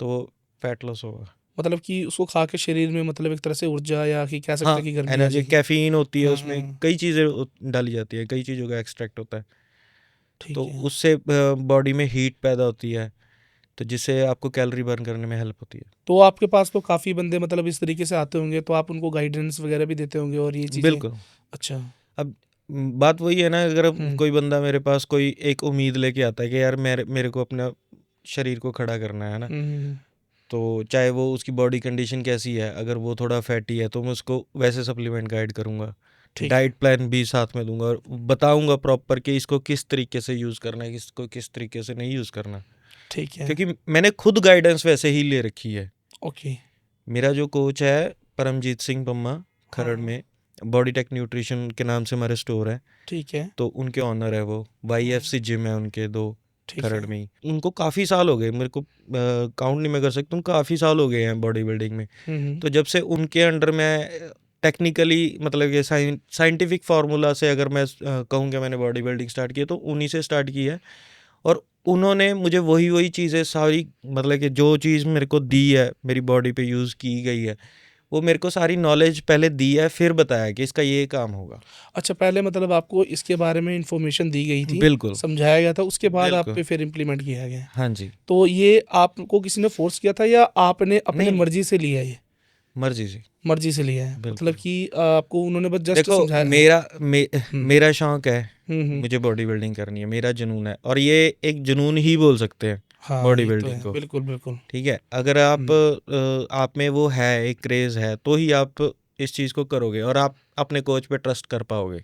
S2: तो फैट लॉस होगा।
S1: मतलब कि उसको खा के शरीर में मतलब एक तरह से ऊर्जा, या कि कह सकते
S2: हाँ,
S1: हैं कि गर्मी आ
S2: एनर्जी,
S1: जाएगी।
S2: कैफीन होती है
S1: हाँ
S2: उसमें,
S1: हाँ।
S2: कई चीज़ें डाली जाती है, कई चीज़ों का एक्सट्रैक्ट होता है, तो
S1: ठीक है।
S2: उससे बॉडी में हीट पैदा होती है, तो जिससे आपको कैलोरी बर्न करने में हेल्प होती है।
S1: तो आपके पास तो काफ़ी बंदे मतलब इस तरीके से आते होंगे, तो आप उनको गाइडेंस वगैरह भी देते होंगे और ये चीज़ें।
S2: बिल्कुल।
S1: अच्छा।
S2: अब बात वही है ना, अगर अब
S1: हम्म।
S2: कोई बंदा मेरे पास कोई एक उम्मीद लेके आता है कि यार मेरे मेरे को अपना शरीर को खड़ा करना है ना,
S1: हम्म।
S2: तो चाहे वो उसकी बॉडी कंडीशन कैसी है, अगर वो थोड़ा फैटी है तो मैं उसको वैसे सप्लीमेंट गाइड करूँगा,
S1: ठीक है।
S2: डाइट प्लान भी साथ में दूंगा और बताऊंगा प्रॉपर कि इसको किस तरीके से यूज़ करना है, इसको किस तरीके से नहीं यूज़ करना,
S1: ठीक है।
S2: क्योंकि मैंने खुद गाइडेंस वैसे ही ले रखी है।
S1: ओके।
S2: मेरा जो कोच है परमजीत सिंह पम्मा,
S1: हाँ
S2: खरड़
S1: हाँ।
S2: में, बॉडी टेक न्यूट्रिशन के नाम से हमारे स्टोर है,
S1: ठीक है।
S2: तो उनके ऑनर है वो।
S1: हाँ।
S2: YFC जिम है उनके दो,
S1: ठीक
S2: खरड़
S1: है।
S2: में ही। उनको काफ़ी साल हो गए, मेरे को काउंट नहीं मैं कर सकता, उनको काफ़ी साल हो गए हैं बॉडी बिल्डिंग में।
S1: हम्म।
S2: तो जब से उनके अंडर में टेक्निकली, मतलब ये साइंटिफिक फार्मूला से अगर मैं कहूँ कि मैंने बॉडी बिल्डिंग स्टार्ट की है, तो उन्हीं से स्टार्ट की है। और उन्होंने मुझे वही वही चीज़ें सारी, मतलब कि जो चीज़ मेरे को दी है, मेरी बॉडी पे यूज़ की गई है, वो मेरे को सारी नॉलेज पहले दी है, फिर बताया कि इसका ये काम होगा।
S1: अच्छा, पहले मतलब आपको इसके बारे में इन्फॉर्मेशन दी गई थी,
S2: बिल्कुल,
S1: समझाया गया था, उसके बाद आप
S2: बिल्कुल।
S1: पे फिर इम्प्लीमेंट किया गया।
S2: हाँ जी।
S1: तो ये आपको किसी ने फोर्स किया था या आपने अपने
S2: नहीं,
S1: मर्जी से लिया है? ये
S2: मर्जी से।
S1: मर्जी से लिया है, मतलब
S2: बिल्कुल।
S1: कि आपको उन्होंने बस जस्ट
S2: देखो,
S1: समझाया था। हुँ,
S2: मेरा शौक है,
S1: हुँ।
S2: मुझे बॉडी बिल्डिंग करनी है, मेरा जुनून है, और ये एक जुनून ही बोल सकते हैं
S1: हाँ,
S2: बॉडी
S1: ये तो
S2: बिल्डिंग
S1: है।
S2: को।
S1: बिल्कुल, बिल्कुल।
S2: ठीक है, अगर आप
S1: हुँ,
S2: आप में वो है, एक क्रेज़ है, तो ही आप इस चीज़ को करोगे और आप अपने कोच पे ट्रस्ट कर पाओगे।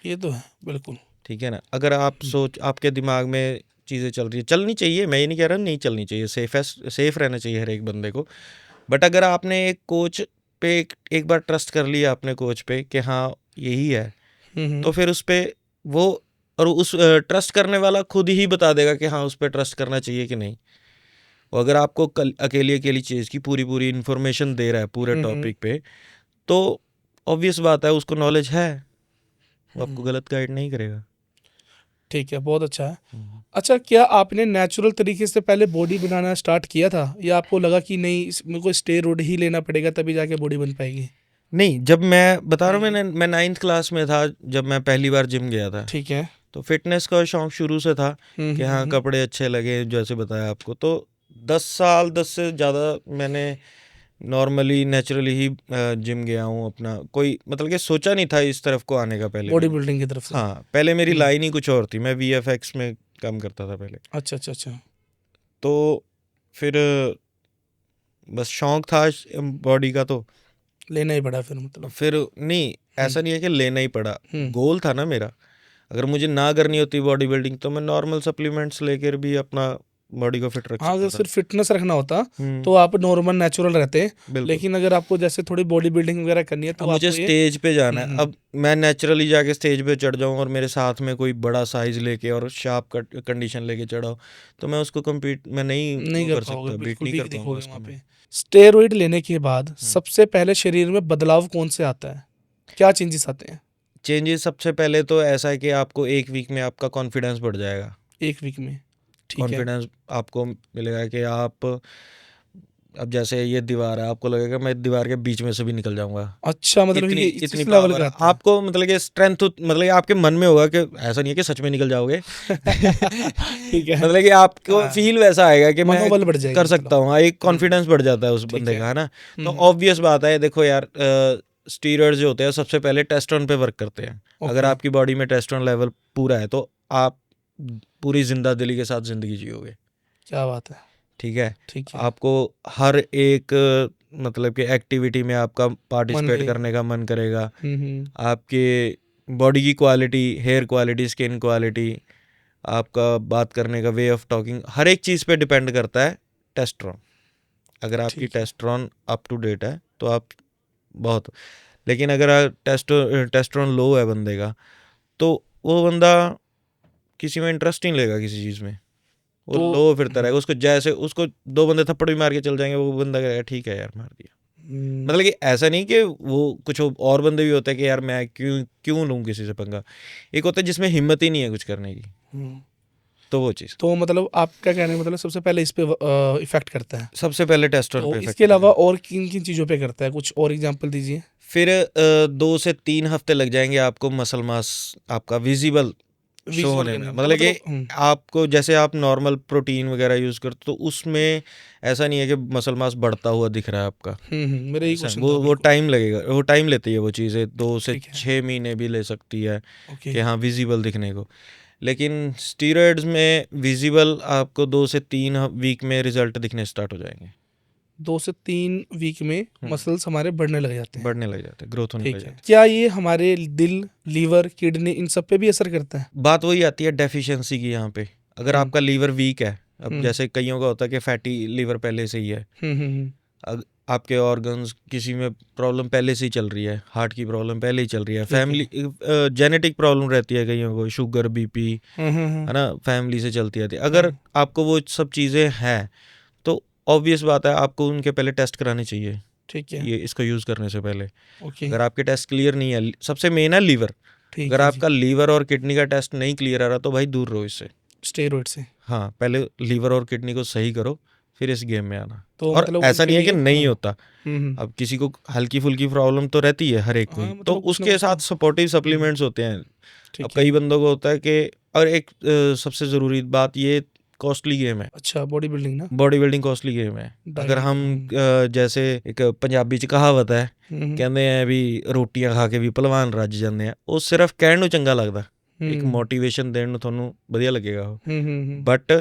S1: ये तो है, बिल्कुल।
S2: ठीक है ना? अगर आप
S1: हुँ,
S2: आपके दिमाग में चीज़ें चल रही है, चलनी चाहिए, मैं ये नहीं कह रहा नहीं चलनी चाहिए, सेफ रहना चाहिए हर एक बंदे को। बट अगर आपने एक कोच पे एक बार ट्रस्ट कर लिया अपने कोच पे कि हाँ यही है,
S1: हुँ,
S2: तो
S1: हुँ।
S2: फिर उस पे वो, और उस ट्रस्ट करने वाला खुद ही बता देगा कि हाँ उस पे ट्रस्ट करना चाहिए कि नहीं। वो अगर आपको कल अकेली अकेली चीज़ की पूरी पूरी इन्फॉर्मेशन दे रहा है पूरे
S1: हुँ, हुँ,
S2: टॉपिक पे, तो ऑब्वियस बात है उसको नॉलेज है, वो आपको
S1: हुँ।
S2: गलत गाइड नहीं करेगा।
S1: ठीक है, बहुत अच्छा है।
S2: हम्म।
S1: अच्छा, क्या आपने नेचुरल तरीके से पहले बॉडी बनाना स्टार्ट किया था या आपको लगा कि नहीं मेरे को स्टेरॉइड ही लेना पड़ेगा तभी जाके बॉडी बन पाएगी?
S2: नहीं, जब मैं बता रहा हूँ,
S1: हुँ,
S2: मैं 9th क्लास में था जब मैं पहली बार जिम गया था।
S1: ठीक है।
S2: तो फिटनेस का शौक शुरू से था
S1: हुँ,
S2: कि
S1: हुँ,
S2: हाँ
S1: हुँ।
S2: कपड़े अच्छे लगे, जैसे बताया आपको। तो 10 से ज़्यादा मैंने नॉर्मली नेचुरली ही जिम गया हूँ अपना, कोई मतलब कि सोचा नहीं था इस तरफ को आने का पहले
S1: बॉडी
S2: मैंने।
S1: बिल्डिंग की तरफ से।
S2: हाँ, पहले मेरी
S1: हुँ।
S2: लाइन ही कुछ और थी, मैं वीएफएक्स में काम करता था पहले।
S1: अच्छा, अच्छा, अच्छा।
S2: तो फिर बस शौक था बॉडी का, तो
S1: लेना ही पड़ा फिर मतलब।
S2: फिर नहीं,
S1: हुँ,
S2: ऐसा नहीं है कि लेना ही पड़ा,
S1: हुँ।
S2: गोल था ना मेरा। अगर मुझे ना करनी होती बॉडी बिल्डिंग तो मैं नॉर्मल सप्लीमेंट्स लेकर भी अपना बॉडी को फिट रख
S1: हाँ, अगर
S2: सकता था।
S1: सिर्फ फिटनेस रखना होता
S2: हम्म।
S1: तो आप नॉर्मल नेचुरल रहते,
S2: बिल्कुल।
S1: लेकिन अगर आपको जैसे थोड़ी बॉडी बिल्डिंग वगैरह करनी है
S2: अब
S1: तो
S2: मुझे
S1: आपको ये।
S2: स्टेज पे जाना
S1: हुँ,
S2: है,
S1: हुँ।
S2: अब मैं नेचुरली जाके स्टेज पे चढ़ जाऊं और मेरे साथ में कोई बड़ा साइज लेके और शार्प कंडीशन लेके चढ़ा हो, तो मैं उसको compete मैं नहीं
S1: नहीं
S2: वो
S1: कर
S2: कर
S1: पाओगे,
S2: सकता, बीट
S1: बिल्कुल
S2: नहीं कर
S1: वीक
S2: पाऊंगा
S1: दिखोगे
S2: उसको
S1: वहाँ
S2: मैं।
S1: पे। स्टेरॉइड लेने के बाद
S2: हम्म।
S1: सबसे पहले शरीर में बदलाव कौन से आता है? क्या चेंजेस आते हैं
S2: चेंजेस सबसे पहले तो ऐसा है कि आपको 1 वीक में आपका कॉन्फिडेंस बढ़ जाएगा।
S1: 1 वीक में? ठीक है।
S2: कॉन्फिडेंस आपको मिलेगा कि आप, अब जैसे ये दीवार है, आपको लगेगा मैं दीवार के बीच में से भी निकल जाऊंगा।
S1: अच्छा, मतलब
S2: इतनी
S1: ये
S2: इतनी
S1: इस लेवल
S2: पावर
S1: का
S2: है
S1: आता है।
S2: आपको, मतलब कि स्ट्रेंथ, मतलब कि आपके मन में होगा कि ऐसा नहीं है कि सच में निकल जाओगे।
S1: ठीक है।
S2: मतलब कि आपको
S1: हाँ,
S2: फील वैसा आएगा कि मैं
S1: मनोबल बढ़ जाएगी
S2: कर सकता
S1: मतलब।
S2: हूँ। हाँ, एक
S1: हुँ,
S2: कॉन्फिडेंस बढ़ जाता है उस
S1: ठीक
S2: बंदे
S1: है।
S2: का, है ना।
S1: हुँ,
S2: तो
S1: हुँ।
S2: ऑब्वियस बात है, देखो यार, स्टीरॉयड्स जो होते हैं सबसे पहले टेस्टोन पे वर्क करते हैं। अगर
S1: ओके,
S2: आपकी बॉडी में टेस्टोन लेवल पूरा है तो आप पूरी जिंदा दिली के साथ जिंदगी जियोगे।
S1: क्या बात है।
S2: ठीक है,
S1: ठीक है।
S2: आपको हर एक मतलब कि एक्टिविटी में आपका
S1: मन
S2: पार्टिसिपेट
S1: लगेगा।
S2: करने का मन करेगा।
S1: हुँ, हुँ।
S2: आपके बॉडी की quality, hair quality, skin quality, आपका बात करने का वे ऑफ टॉकिंग, हर एक चीज़ पे डिपेंड करता है टेस्टोस्टेरोन। अगर आपकी
S1: ठीक है।
S2: टेस्टोस्टेरोन अप टू डेट है तो आप बहुत, लेकिन अगर टेस्टोस्टेरोन लो है बंदे का, तो वो बंदा किसी में इंटरेस्ट नहीं लेगा किसी चीज़ में, वो
S1: तो
S2: लो फिरता
S1: हुँ,
S2: रहेगा। उसको जैसे उसको 2 बंदे थप्पड़ भी मार के चल जाएंगे, वो बंदा कहेगा ठीक है यार मार दिया।
S1: हुँ,
S2: मतलब कि ऐसा नहीं कि वो कुछ और बंदे भी होते हैं कि यार मैं क्यों क्यों लूँ किसी से पंगा। एक होता है जिसमें हिम्मत ही नहीं है कुछ करने की,
S1: हुँ।
S2: तो वो चीज़
S1: तो मतलब आपका कहने का मतलब सबसे पहले इस पे इफ़ेक्ट करता है।
S2: सबसे पहले टेस्टोस्टेरोन
S1: तो
S2: पे
S1: इसके
S2: इफेक्ट
S1: अलावा
S2: करेगा।
S1: और किन-किन चीज़ों पे करता है? कुछ और एग्ज़ाम्पल दीजिए।
S2: फिर 2 से 3 हफ्ते लग जाएंगे आपको मसल मास आपका विजिबल शो
S1: विज़ुअल
S2: होने में।
S1: करने में
S2: मतलब कि
S1: मतलब
S2: आपको जैसे आप नॉर्मल प्रोटीन वगैरह यूज़ करते तो उसमें ऐसा नहीं है कि मसल मास बढ़ता हुआ दिख रहा है आपका।
S1: मेरा यही
S2: ऐसा
S1: क्वेश्चन था
S2: वो
S1: बिल्कुल।
S2: टाइम लगेगा, वो टाइम लेती है वो चीज़ें, दो से
S1: ठीक है,
S2: छः महीने भी ले सकती है
S1: ओके।
S2: कि हाँ विजिबल दिखने को। लेकिन स्टीरॉयड्स में विजिबल आपको 2 से 3 वीक में रिजल्ट दिखने स्टार्ट हो जाएंगे।
S1: 2 से 3 वीक में
S2: हम्म,
S1: मसल्स हमारे बढ़ने लग जाते हैं।
S2: बढ़ने लग जाते हैं, ग्रोथ होने लग
S1: ठीक है।
S2: जाती
S1: क्या ये हमारे दिल, लीवर, किडनी इन सब पे भी असर करता है?
S2: है। बात वही आती है डेफिशिएंसी की यहाँ पे। अगर
S1: हुँ,
S2: आपका लीवर वीक है, अब
S1: हुँ,
S2: जैसे कईयों का होता है कि फैटी लीवर पहले से ही है,
S1: हुँ, हुँ, हुँ।
S2: आपके ऑर्गन्स किसी में प्रॉब्लम पहले से ही चल रही है, हार्ट की प्रॉब्लम पहले ही चल रही है,
S1: ठीक है।
S2: फैमिली जेनेटिक प्रॉब्लम रहती है कईयों को, शुगर बीपी,
S1: हुँ, हुँ, हुँ,
S2: है ना, फैमिली से चलती रहती है। अगर
S1: हुँ।
S2: आपको वो सब चीज़ें हैं तो ऑब्वियस बात है आपको उनके पहले टेस्ट कराने चाहिए,
S1: ठीक है,
S2: ये इसको यूज़ करने से पहले।
S1: ओके,
S2: अगर आपके टेस्ट क्लियर नहीं है, सबसे मेन है लीवर।
S1: ठीक
S2: अगर
S1: है जी।
S2: आपका लीवर और किडनी का टेस्ट नहीं क्लियर आ रहा तो भाई दूर रहो इससे।
S1: स्टेरॉइड से।
S2: हाँ, पहले लीवर और किडनी को सही करो, फिर इस गेम में आना।
S1: तो
S2: और
S1: मतलब
S2: ऐसा
S1: उनके
S2: नहीं है कि
S1: लिए
S2: नहीं होता,
S1: हम्म,
S2: अब किसी को हल्की फुल्की प्रॉब्लम तो रहती है हर एक को
S1: हाँ
S2: ही, तो
S1: मतलब कुछ ना
S2: उसके
S1: कुछ तो
S2: साथ सपोर्टिव सप्लीमेंट्स होते हैं। अब
S1: ठीक
S2: कई
S1: है।
S2: बंदों को होता है कि, और एक सबसे ज़रूरी बात, ये कॉस्टली गेम है,
S1: अच्छा बॉडी बिल्डिंग ना,
S2: बॉडी बिल्डिंग कॉस्टली गेम है। अगर
S1: डाइट
S2: हम जैसे एक पंजाबी च कहावत है, ਕਹਿੰਦੇ ਆ ਵੀ ਰੋਟੀਆਂ ਖਾ ਕੇ ਵੀ ਭਲਵਾਨ ਰੱਜ ਜਾਂਦੇ ਆ, ਉਹ ਸਿਰਫ ਕਹਿਣ ਨੂੰ ਚੰਗਾ ਲੱਗਦਾ, ਇੱਕ
S1: हम्म
S2: ਮੋਟੀਵੇਸ਼ਨ ਦੇਣ ਨੂੰ ਤੁਹਾਨੂੰ ਵਧੀਆ ਲੱਗੇਗਾ ਉਹ,
S1: हम्म।
S2: ਬਟ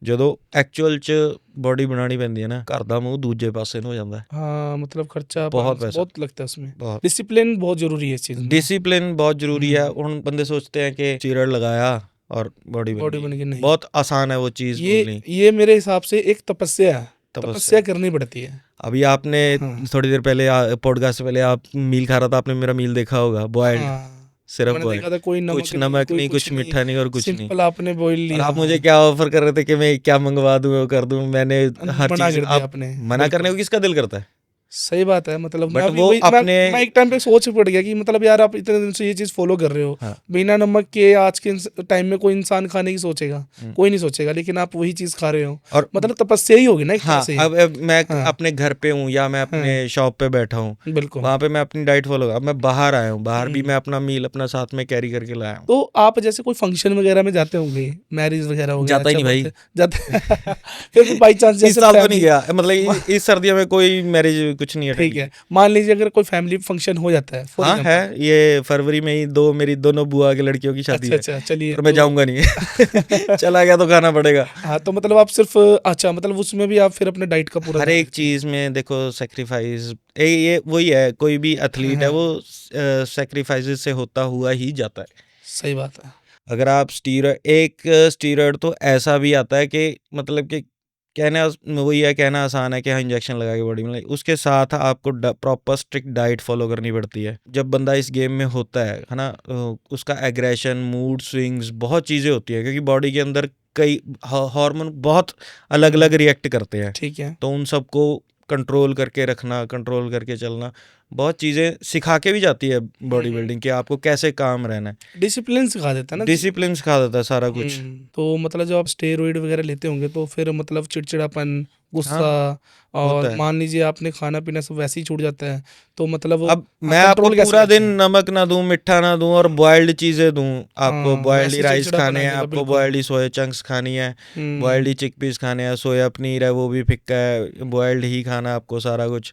S2: ਜਦੋਂ ਐਕਚੁਅਲ ਚ ਬੋਡੀ ਬਣਾਉਣੀ ਪੈਂਦੀ ਹੈ ਨਾ, ਘਰ ਦਾ ਮੂੰਹ ਦੂਜੇ ਪਾਸੇ ਨੂੰ ਹੋ ਜਾਂਦਾ ਹੈ।
S1: हाँ मतलब खर्चा
S2: ਬਹੁਤ ਪੈਸਾ,
S1: बहुत लगता है उसमें,
S2: बहुत
S1: डिसिप्लिन बहुत जरूरी है इस चीज में।
S2: डिसिप्लिन बहुत जरूरी है। ਹੁਣ ਬੰਦੇ सोचते हैं कि स्टीरॉयड लगाया और बॉडी बन
S1: बॉडी
S2: गई,
S1: बन के नहीं,
S2: बहुत आसान है वो चीज़ बोलनी।
S1: ये मेरे हिसाब से एक तपस्या है,
S2: तपस्या
S1: तपस्या करनी पड़ती है।
S2: अभी आपने
S1: हाँ
S2: थोड़ी देर पहले पॉडकास्ट से पहले आप मील खा रहा था, आपने मेरा मील देखा होगा, बॉयल्ड,
S1: हाँ
S2: सिर्फ
S1: मैंने
S2: बॉयल्ड,
S1: देखा था, कोई
S2: कुछ
S1: नमक नहीं,
S2: नमक
S1: कोई
S2: नहीं,
S1: कुछ
S2: कुछ
S1: नहीं,
S2: मीठा नहीं और कुछ नहीं।
S1: सिंपल आपने बॉईल
S2: और
S1: लिया।
S2: आप मुझे क्या ऑफर कर रहे थे कि मैं क्या मंगवा दूं, वो कर दूं, मैंने हर
S1: मना
S2: चीज़,
S1: कर दिया
S2: आप
S1: आपने,
S2: मना करने को
S1: बिल्कुल
S2: किसका दिल करता है,
S1: सही बात है। मतलब मैं
S2: बट
S1: भी
S2: वो
S1: वही
S2: अपने,
S1: मैं एक टाइम पे सोच पड़ गया कि मतलब यार आप इतने दिन से ये चीज फॉलो कर रहे हो,
S2: हाँ,
S1: बिना नमक के आज के टाइम में कोई इंसान खाने की सोचेगा, कोई नहीं सोचेगा, लेकिन आप वही चीज खा रहे हो,
S2: और
S1: मतलब तपस्या ही होगी ना एक तरह
S2: हाँ,
S1: से।
S2: अब मैं
S1: हाँ
S2: अपने घर पे हूँ या मैं अपने
S1: हाँ
S2: शॉप पे बैठा हूँ,
S1: बिल्कुल।
S2: वहाँ पे मैं अपनी डाइट फॉलो, अब मैं बाहर आया हूँ, बाहर भी
S1: हम्म।
S2: मैं अपना मील अपना साथ में कैरी करके लाया हूँ।
S1: तो आप जैसे कोई फंक्शन वगैरह में जाते होंगे, मैरिज वगैरह हो गया,
S2: जाता ही
S1: अच्छा
S2: नहीं भाई,
S1: जाते फिर बाई चांस
S2: इस
S1: जैसे
S2: साल तो नहीं
S1: फैमिली,
S2: गया, मतलब इस सर्दियों में कोई मैरिज कुछ नहीं अटेंड
S1: ठीक
S2: किया।
S1: है मान लीजिए अगर कोई फैमिली फंक्शन हो जाता है फॉर
S2: हाँ है,
S1: एग्जांपल।
S2: ये फरवरी में ही मेरी दोनों बुआ की लड़कियों की शादी
S1: अच्छा
S2: है,
S1: अच्छा चलिए
S2: पर मैं
S1: तो
S2: जाऊंगा नहीं चला गया तो खाना पड़ेगा।
S1: हाँ तो मतलब आप सिर्फ अच्छा मतलब उसमें भी आप फिर अपने डाइट का पूरा
S2: हर
S1: ध्यान
S2: एक
S1: रखते हैं।
S2: चीज में देखो सेक्रीफाइस, ये वही है, कोई भी
S1: हाँ
S2: एथलीट है
S1: हाँ
S2: वो सेक्रीफाइसेस से होता हुआ ही जाता है।
S1: सही बात है।
S2: अगर आप स्टीरॉयड तो ऐसा भी आता है कि मतलब कि वही है, कहना आसान है कि हाँ इंजेक्शन लगा के बॉडी में, उसके साथ आपको प्रॉपर स्ट्रिक्ट डाइट फॉलो करनी पड़ती है। जब बंदा इस गेम में होता है ना, उसका एग्रेशन, मूड स्विंग्स, बहुत चीज़ें होती है, क्योंकि बॉडी के अंदर कई हार्मोन बहुत अलग अलग रिएक्ट करते हैं,
S1: ठीक है
S2: तो उन सबको कंट्रोल करके रखना, कंट्रोल करके चलना, बहुत चीज़ें सिखा के भी जाती है बॉडी बिल्डिंग कि आपको कैसे काम रहना है,
S1: डिसिप्लिन सिखा देता है ना।
S2: डिसिप्लिन सिखा देता है सारा कुछ।
S1: तो मतलब जब आप स्टेरॉइड वगैरह लेते होंगे तो फिर मतलब चिड़चिड़ापन, गुस्सा,
S2: हाँ
S1: और
S2: होता है।
S1: मान लीजिए आपने खाना पीना सब वैसे ही छूट जाता है, तो मतलब वो
S2: अब मैं आपको
S1: कंट्रोल कैसे
S2: पूरा
S1: करते
S2: दिन
S1: हैं?
S2: नमक ना दूं, मिठा ना दूं और बॉयल्ड चीज़ें दूं, आपको
S1: हाँ
S2: बॉयल्ड
S1: वैसे
S2: ही
S1: ही
S2: राइस
S1: चिड़चिड़ापन आ
S2: खाने हैं,
S1: जाएगा
S2: आपको
S1: बिल्कुल।
S2: बॉयल्ड ही सोया चंक्स खानी है, बॉयल्ड ही चिकपीस खाने हैं, सोया पनीर है वो भी फिक्का है, बॉयल्ड ही खाना है आपको सारा कुछ।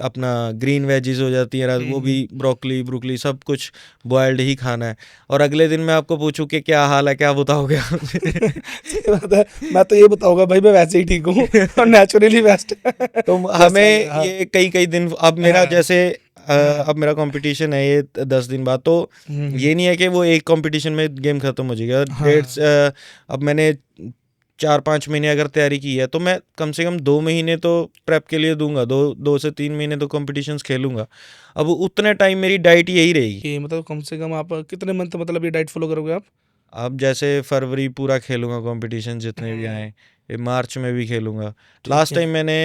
S2: अपना ग्रीन वेजीज हो जाती है ना, वो भी ब्रोकली ब्रुकली सब कुछ बॉयल्ड ही खाना है। और अगले दिन मैं आपको पूछूं कि क्या हाल है, क्या बताओगे आप?
S1: सही बात है, मैं तो ये बताऊंगा भाई मैं वैसे ही ठीक हूँ और नेचुरली बेस्ट
S2: तो हमें ये कई कई दिन, अब मेरा
S1: हाँ,
S2: जैसे अब मेरा कंपटीशन है ये 10 दिन बाद, तो ये नहीं है कि वो एक कंपटीशन में गेम खत्म हो जाएगा।
S1: हाँ
S2: अब मैंने 4-5 महीने अगर तैयारी की है तो मैं कम से कम 2 महीने तो प्रेप के लिए दूंगा, 2 से 3 महीने तो कॉम्पिटिशन्स खेलूंगा। अब उतने टाइम मेरी डाइट यही रहेगी।
S1: कि मतलब कम से कम आप कितने मंथ मतलब ये डाइट फॉलो करोगे आप?
S2: अब जैसे फरवरी पूरा खेलूंगा कॉम्पिटिशन जितने भी आए, ये मार्च में भी खेलूंगा।
S1: ठीक
S2: लास्ट
S1: है।
S2: टाइम मैंने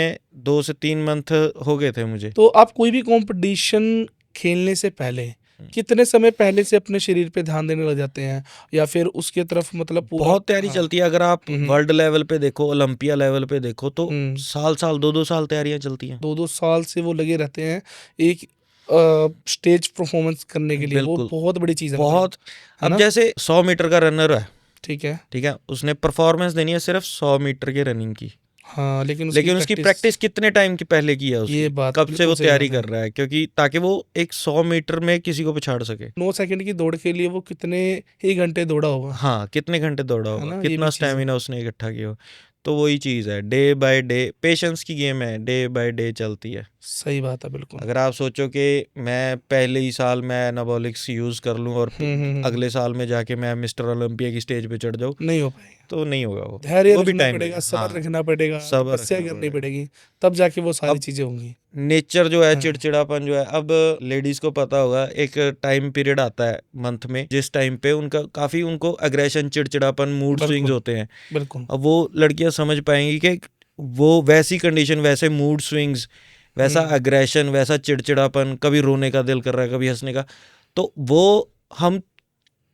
S2: 2 से 3 मंथ हो गए थे मुझे।
S1: तो आप कोई भी कंपटीशन खेलने से पहले कितने समय पहले से अपने शरीर पे ध्यान देने लग जाते हैं, या फिर उसके तरफ मतलब पूरा?
S2: बहुत तैयारी
S1: हाँ
S2: चलती है, अगर आप वर्ल्ड लेवल पे देखो, ओलंपिया लेवल पे देखो, तो
S1: हम्म,
S2: साल साल 2-2 साल तैयारियां चलती हैं।
S1: 2-2 साल से वो लगे रहते हैं एक स्टेज परफॉर्मेंस करने के लिए, वो
S2: बिल्कुल,
S1: बहुत बड़ी चीज़ है मतलब,
S2: बहुत।
S1: है
S2: अब
S1: ना?
S2: जैसे 100 मीटर का रनर है,
S1: ठीक है।
S2: ठीक है, उसने परफॉर्मेंस देनी है सिर्फ 100 मीटर के रनिंग की,
S1: हाँ लेकिन
S2: लेकिन उसकी प्रैक्टिस कितने टाइम की पहले की है
S1: ये
S2: उसकी,
S1: बात
S2: कब से
S1: बिल्कुल
S2: वो
S1: सही
S2: तैयारी
S1: बात है।
S2: कर रहा है, क्योंकि ताकि वो एक 100 मीटर में किसी को पछाड़ सके।
S1: 9 सेकंड की दौड़ के लिए वो कितने ही घंटे दौड़ा होगा,
S2: हाँ, कितने घंटे दौड़ा
S1: है
S2: होगा,
S1: ना? ये
S2: कितना
S1: भी चीज़ है।
S2: स्टेमिना उसने इकट्ठा किया हो। तो वही चीज़ है, डे बाय डे पेशेंस की गेम है, डे बाय डे चलती है।
S1: सही बात है बिल्कुल।
S2: अगर आप सोचो कि मैं पहले ही साल मैं एनाबॉलिक्स यूज़ कर लूँ और अगले साल में जाके मैं मिस्टर ओलंपिया की स्टेज पे चढ़ जाऊँ,
S1: नहीं हो पाएगा,
S2: तो नहीं होगा
S1: धैर्य
S2: वो भी
S1: रखना
S2: टाइम
S1: पड़ेगा,
S2: लगेगा।
S1: सब्र
S2: हाँ,
S1: रखना पड़ेगा,
S2: सब्र
S1: तपस्या
S2: रखना
S1: करनी
S2: पड़ेगा।
S1: पड़ेगी, तब जाके वो सारी
S2: अब
S1: चीजें होंगी।
S2: नेचर जो है,
S1: हाँ
S2: चिड़चिड़ापन जो है, अब लेडीज़ को पता होगा एक टाइम पीरियड आता है मंथ में जिस टाइम पे उनका काफ़ी उनको अग्रेशन, चिड़चिड़ापन, मूड स्विंग्स
S1: बिल्कुल
S2: होते हैं।
S1: बिल्कुल।
S2: अब वो लड़कियां समझ पाएंगी कि वो वैसी कंडीशन, वैसे मूड स्विंग्स, वैसा अग्रेशन, वैसा चिड़चिड़ापन, कभी रोने का दिल कर रहा है, कभी हंसने का, तो वो हम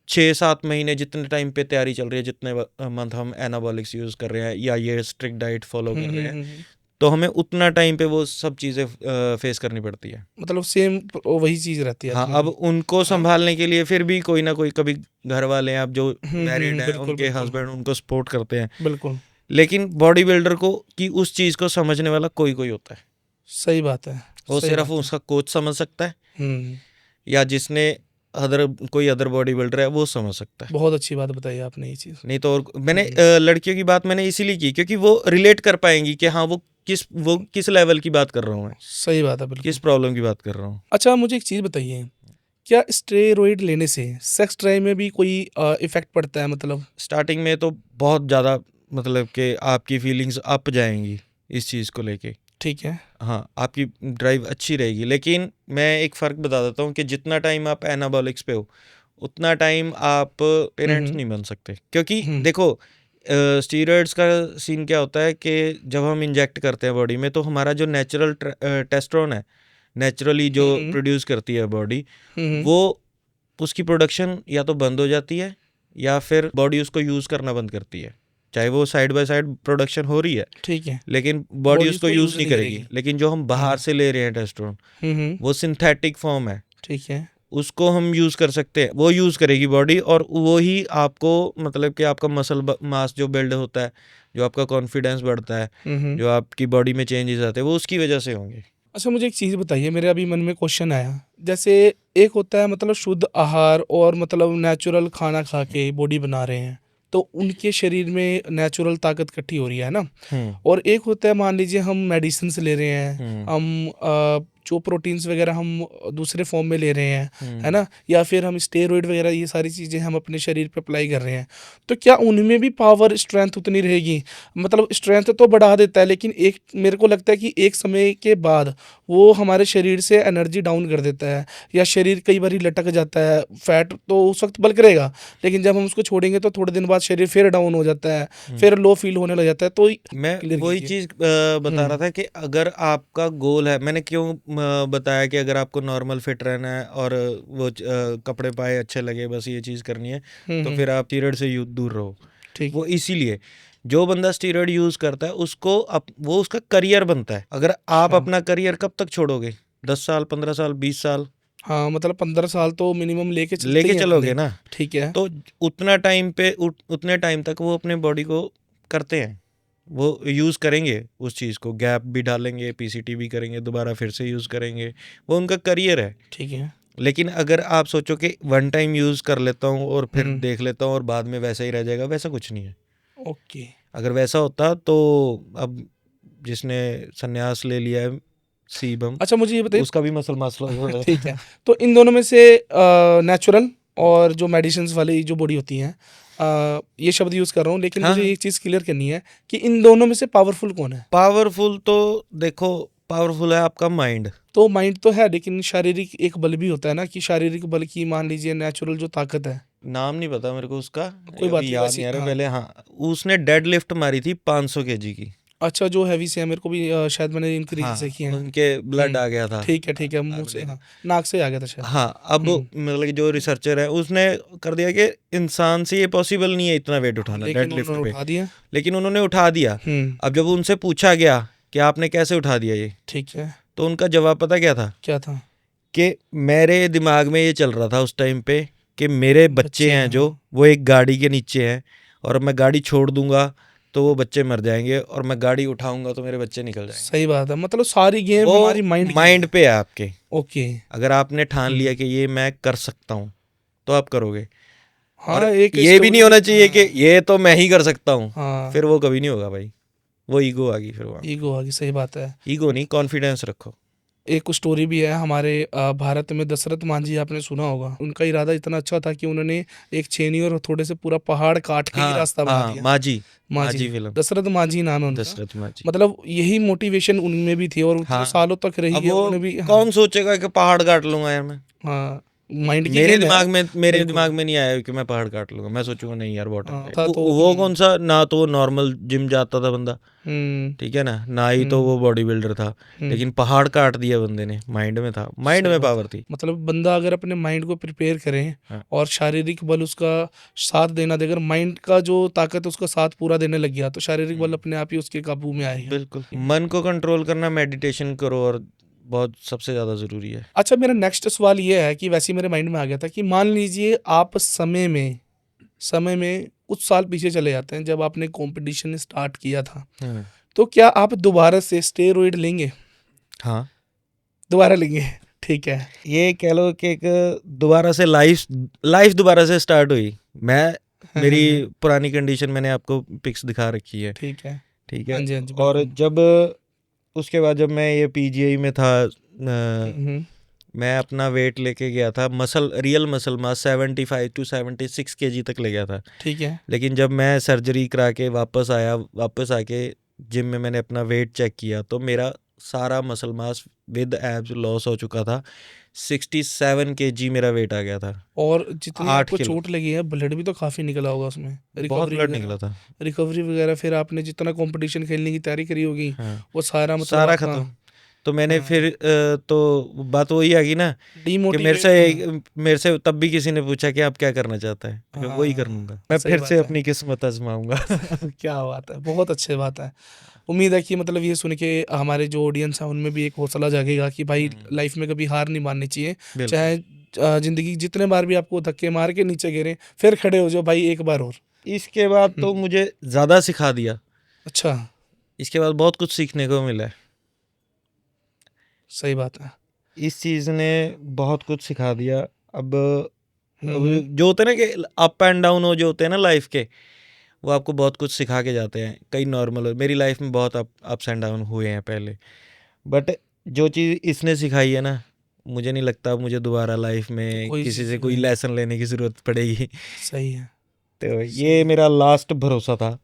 S2: 6-7 महीने जितने टाइम पे तैयारी चल रही है, जितने मंथ हम एनाबॉलिक्स यूज़ कर रहे हैं या ये स्ट्रिक्ट डाइट फॉलो कर रहे हैं, तो हमें उतना टाइम पे वो सब चीज़ें फेस करनी पड़ती है।
S1: मतलब सेम वही चीज रहती है
S2: हाँ,
S1: अपनी
S2: अब
S1: भी।
S2: उनको संभालने के लिए फिर भी कोई ना कोई, कभी घर वाले हैं, अब जो मैरिड हैं
S1: बिल्कुल
S2: उनके
S1: बिल्कुल
S2: हस्बैंड उनको सपोर्ट करते हैं,
S1: बिल्कुल
S2: लेकिन बॉडी बिल्डर को की उस चीज़ को समझने वाला कोई कोई होता है।
S1: सही बात है।
S2: वो
S1: सही
S2: सिर्फ
S1: बात है।
S2: उसका कोच समझ सकता है,
S1: हम्म।
S2: या जिसने कोई अदर बॉडी बिल्डर है वो समझ सकता है।
S1: बहुत अच्छी बात बताई आपने ये चीज।
S2: नहीं तो और मैंने लड़कियों की बात मैंने इसीलिए की क्योंकि वो रिलेट कर पाएंगी कि हाँ वो किस लेवल की बात कर रहा हूँ मैं,
S1: सही बात है बिल्कुल।
S2: किस प्रॉब्लम की बात कर रहा हूँ।
S1: अच्छा मुझे एक चीज बताइए, क्या स्टेरॉइड लेने से सेक्स ड्राइव में भी कोई इफेक्ट पड़ता है? मतलब
S2: स्टार्टिंग में तो बहुत ज़्यादा, मतलब कि आपकी फीलिंग्स अप जाएंगी इस चीज़ को लेके।
S1: ठीक है।
S2: हाँ, आपकी ड्राइव अच्छी रहेगी, लेकिन मैं एक फ़र्क बता देता हूँ कि जितना टाइम आप एनाबॉलिक्स पे हो उतना टाइम आप पेरेंट्स नहीं बन सकते, क्योंकि देखो स्टीरॉयड्स का सीन क्या होता है कि जब हम इंजेक्ट करते हैं बॉडी में, तो हमारा जो नेचुरल टेस्टोस्टेरोन है, नेचुरली जो प्रोड्यूस करती है बॉडी, वो उसकी प्रोडक्शन या तो बंद हो जाती है या फिर बॉडी उसको यूज़ करना बंद करती है। चाहे वो साइड बाय साइड प्रोडक्शन हो रही है,
S1: ठीक है,
S2: लेकिन बॉडी उसको यूज़
S1: यूज
S2: नहीं करेगी। लेकिन जो हम बाहर से ले रहे हैं टेस्टोस्टेरोन, वो सिंथेटिक फॉर्म है,
S1: ठीक है।
S2: उसको हम यूज़ कर सकते हैं, वो यूज़ करेगी बॉडी, और वो ही आपको, मतलब कि आपका मसल मास जो बिल्ड होता है, जो आपका कॉन्फिडेंस बढ़ता है, जो आपकी बॉडी में चेंजेस आते हैं, वो उसकी वजह से होंगे।
S1: अच्छा मुझे एक चीज़ बताइए, मेरे अभी मन में क्वेश्चन आया, जैसे एक होता है मतलब शुद्ध आहार और मतलब नेचुरल खाना खा के बॉडी बना रहे हैं, तो उनके शरीर में नेचुरल ताकत इकट्ठी हो रही है ना, और एक होता है मान लीजिए हम मेडिसिन ले रहे हैं, हम जो प्रोटीन्स वगैरह हम दूसरे फॉर्म में ले रहे हैं, है ना, या फिर हम स्टेरॉइड वगैरह ये सारी चीज़ें हम अपने शरीर पे अप्लाई कर रहे हैं, तो क्या उनमें भी पावर स्ट्रेंथ उतनी रहेगी? मतलब स्ट्रेंथ तो बढ़ा देता है, लेकिन एक मेरे को लगता है कि एक समय के बाद वो हमारे शरीर से एनर्जी डाउन कर देता है, या शरीर कई बार लटक जाता है, फैट तो उस वक्त बल्क रहेगा, लेकिन जब हम उसको छोड़ेंगे तो थोड़े दिन बाद शरीर फिर डाउन हो जाता है, फिर लो फील होने लग जाता है। तो
S2: मैं
S1: क्लियर
S2: वही
S1: कीजिए।
S2: चीज़ बता रहा था कि अगर आपका गोल है, मैंने क्यों बताया कि अगर आपको नॉर्मल फिट रहना है और वो कपड़े पाए अच्छे लगे, बस ये चीज़ करनी है, तो फिर आप स्टीरॉयड से दूर रहो।
S1: ठीक।
S2: वो इसीलिए जो बंदा स्टीरॉयड यूज़ करता है उसको वो उसका करियर बनता है। अगर आप
S1: अच्छा।
S2: अपना करियर कब तक छोड़ोगे? 10 साल, 15 साल, 20 साल
S1: हाँ मतलब 15 साल तो मिनिमम लेके चलते
S2: लेके
S1: ही हैं
S2: चलोगे
S1: बंदे।
S2: ना,
S1: ठीक है।
S2: तो उतने टाइम तक वो अपने बॉडी को करते हैं, वो यूज़ करेंगे उस चीज़ को, गैप भी डालेंगे, पीसीटी भी करेंगे, दोबारा फिर से यूज़ करेंगे, वो उनका करियर है।
S1: ठीक है।
S2: लेकिन अगर आप सोचो कि वन टाइम यूज़ कर लेता हूँ और फिर देख लेता हूँ और बाद में वैसा ही रह जाएगा, वैसा कुछ नहीं है।
S1: ओके।
S2: अगर वैसा होता तो अब जिसने संन्यास ले लिया है सीबम,
S1: अच्छा मुझे ये बताइए।
S2: उसका भी मसल मसल
S1: ठीक है, तो इन दोनों में से नेचुरल और जो मेडिसिन्स वाली जो बॉडी होती हैं, ये शब्द यूज़ कर रहा हूँ, लेकिन
S2: हाँ,
S1: मुझे एक चीज़ क्लियर करनी है कि इन दोनों में से पावरफुल कौन है?
S2: पावरफुल तो देखो, पावरफुल है आपका माइंड।
S1: तो माइंड तो है, लेकिन शारीरिक एक बल भी होता है ना, कि शारीरिक बल की मान लीजिए नेचुरल जो ताकत है।
S2: नाम नहीं पता मेरे को उसका,
S1: कोई बात
S2: अभी
S1: नहीं,
S2: याद
S1: वैसी
S2: नहीं आ रहा।
S1: हाँ।
S2: पहले हाँ, उसने डेड लिफ्ट मारी थी 500 केजी की।
S1: अच्छा जो हैवी से है, मेरे को भी शायद मैंने इनकी रील्स
S2: हाँ,
S1: देखी हैं।
S2: उनके ब्लड आ गया था।
S1: ठीक है, मुंह से, हाँ, नाक से आ गया था शायद।
S2: हाँ, अब मतलब कि जो रिसर्चर है उसने कर दिया कि इंसान से ये पॉसिबल नहीं है इतना वेट उठाना
S1: लेकिन
S2: डेड लिफ्ट
S1: उन्होंने
S2: पे,
S1: उठा दिया।
S2: लेकिन उन्होंने उठा दिया। अब जब उनसे पूछा गया कि आपने कैसे उठा दिया ये,
S1: ठीक है।
S2: तो उनका जवाब पता क्या था?
S1: क्या था?
S2: कि मेरे दिमाग में ये चल रहा था उस टाइम पे कि मेरे बच्चे हैं जो, वो एक गाड़ी के नीचे हैं, और मैं गाड़ी छोड़ दूंगा तो वो बच्चे मर जाएंगे, और मैं गाड़ी उठाऊंगा तो मेरे बच्चे निकल जाएंगे।
S1: सही बात है, मतलब सारी गेम
S2: वो
S1: हमारी माइंड
S2: माइंड पे है आपके।
S1: ओके।
S2: अगर आपने ठान लिया कि ये मैं कर सकता हूँ तो आप करोगे।
S1: हाँ
S2: और
S1: एक
S2: ये भी नहीं होना चाहिए कि ये तो मैं ही कर सकता हूँ,
S1: हाँ
S2: फिर वो कभी नहीं होगा भाई, वो ईगो आ गई फिर वहाँ।
S1: ईगो आ गई, सही बात है।
S2: ईगो नहीं, कॉन्फिडेंस रखो।
S1: एक स्टोरी भी है हमारे भारत में, दशरथ मांझी आपने सुना होगा। उनका इरादा इतना अच्छा था कि उन्होंने एक छेनी और थोड़े से पूरा पहाड़ काट के ही
S2: हाँ
S1: रास्ता बना
S2: हाँ,
S1: दिया।
S2: माँझी
S1: मांझी,
S2: फिल्म,
S1: दशरथ मांझी नाम है उनका।
S2: दशरथ माँझी।
S1: मतलब यही मोटिवेशन उनमें भी थी, और
S2: हाँ,
S1: सालों तक रही
S2: अब
S1: है
S2: वो
S1: उन्होंने भी। हाँ
S2: कौन सोचेगा कि पहाड़ काट लूंगा यार मैं।
S1: हाँ, माइंड की
S2: मेरे
S1: गेम है।
S2: दिमाग में
S1: बिल्कुल।
S2: नहीं आया कि मैं पहाड़ काट लूंगा। मैं सोचूंगा नहीं यार बहुत
S1: हाँ,
S2: टाइम
S1: था
S2: है।
S1: तो
S2: वो कौन सा, ना तो नॉर्मल जिम जाता था बंदा,
S1: हम्म
S2: ठीक है ना, ना ही तो वो बॉडी बिल्डर था, लेकिन पहाड़ काट दिया बंदे ने। माइंड में था, माइंड
S1: सही
S2: में
S1: बात
S2: पावर
S1: है।
S2: थी।
S1: मतलब बंदा अगर अपने माइंड को प्रिपेयर करे
S2: हाँ,
S1: और शारीरिक बल उसका साथ देना देकर, माइंड का जो ताकत उसका साथ पूरा देने लग गया, तो शारीरिक बल अपने आप ही उसके काबू में आएगा।
S2: बिल्कुल। मन को कंट्रोल करना, मेडिटेशन करो, और बहुत सबसे ज़्यादा ज़रूरी है।
S1: अच्छा, मेरा नेक्स्ट सवाल ये है कि वैसे ही मेरे माइंड में आ गया था कि मान लीजिए आप समय में कुछ साल पीछे चले जाते हैं, जब आपने कंपटीशन स्टार्ट किया था,
S2: हाँ,
S1: तो क्या आप दोबारा से स्टेरॉइड लेंगे?
S2: हाँ,
S1: दोबारा लेंगे? ठीक है।
S2: ये कह लो कि एक दोबारा से लाइफ लाइफ दोबारा से स्टार्ट हुई। मैं मेरी पुरानी कंडीशन मैंने आपको पिक्स दिखा रखी है,
S1: ठीक है।
S2: ठीक
S1: हाँ
S2: है।
S1: जी, हाँ जी,
S2: और
S1: बिल्कुल।
S2: जब उसके बाद जब मैं ये पीजीआई में था,
S1: हम्म।
S2: मैं अपना वेट लेके गया था, real muscle mass 75 to 76 KG तक ले गया था।
S1: ठीक है।
S2: लेकिन जब मैं सर्जरी करा के वापस आया, वापस आके जिम में मैंने अपना वेट चेक किया, तो मेरा सारा muscle mass with abs loss हो चुका था। 67 केजी मेरा वेट आ गया था।
S1: और जितनी
S2: 8
S1: आपको
S2: किलो
S1: चोट लगी है, ब्लड भी तो काफी निकला होगा उसमें,
S2: बहुत ब्लड निकला था।
S1: रिकवरी वगैरह फिर आपने जितना कंपटीशन खेलने की तैयारी करी होगी,
S2: हाँ,
S1: वो सारा मतलब
S2: सारा
S1: आपका
S2: खत्म। तो मैंने फिर तो बात वही आ गई ना कि
S1: डीमोटिवेट।
S2: मेरे से तब भी किसी ने पूछा कि आप क्या करना चाहता है, मैं कहा, वही करूँगा, मैं
S1: सही
S2: फिर से
S1: बात है।
S2: अपनी किस्मत आजमाऊंगा।
S1: क्या बात है, बहुत अच्छी बात है। उम्मीद है कि मतलब ये सुन के हमारे जो ऑडियंस है उनमें भी एक हौसला जागेगा कि भाई लाइफ में कभी हार नहीं माननी चाहिए।
S2: बिल्कुल।
S1: चाहे जिंदगी जितने बार भी आपको धक्के मार के नीचे गिरे, फिर खड़े हो जाओ भाई एक बार और।
S2: इसके बाद तो मुझे ज़्यादा सिखा दिया।
S1: अच्छा।
S2: इसके बाद बहुत कुछ सीखने को मिला है।
S1: सही बात है।
S2: इस चीज़ ने बहुत कुछ सिखा दिया। अब
S1: हम्म।
S2: जो होते हैं ना कि अप एंड डाउन हो जो होते हैं ना लाइफ के, वो आपको बहुत कुछ सिखा के जाते हैं। कई नॉर्मल, मेरी लाइफ में बहुत अप्स एंड डाउन हुए हैं पहले, बट जो चीज़ इसने सिखाई है ना, मुझे नहीं लगता मुझे दोबारा लाइफ में
S1: कोई
S2: किसी से
S1: चीज़
S2: कोई
S1: नहीं।
S2: लेसन लेने की ज़रूरत पड़ेगी।
S1: सही है।
S2: तो
S1: सही
S2: ये
S1: है।
S2: मेरा लास्ट भरोसा था।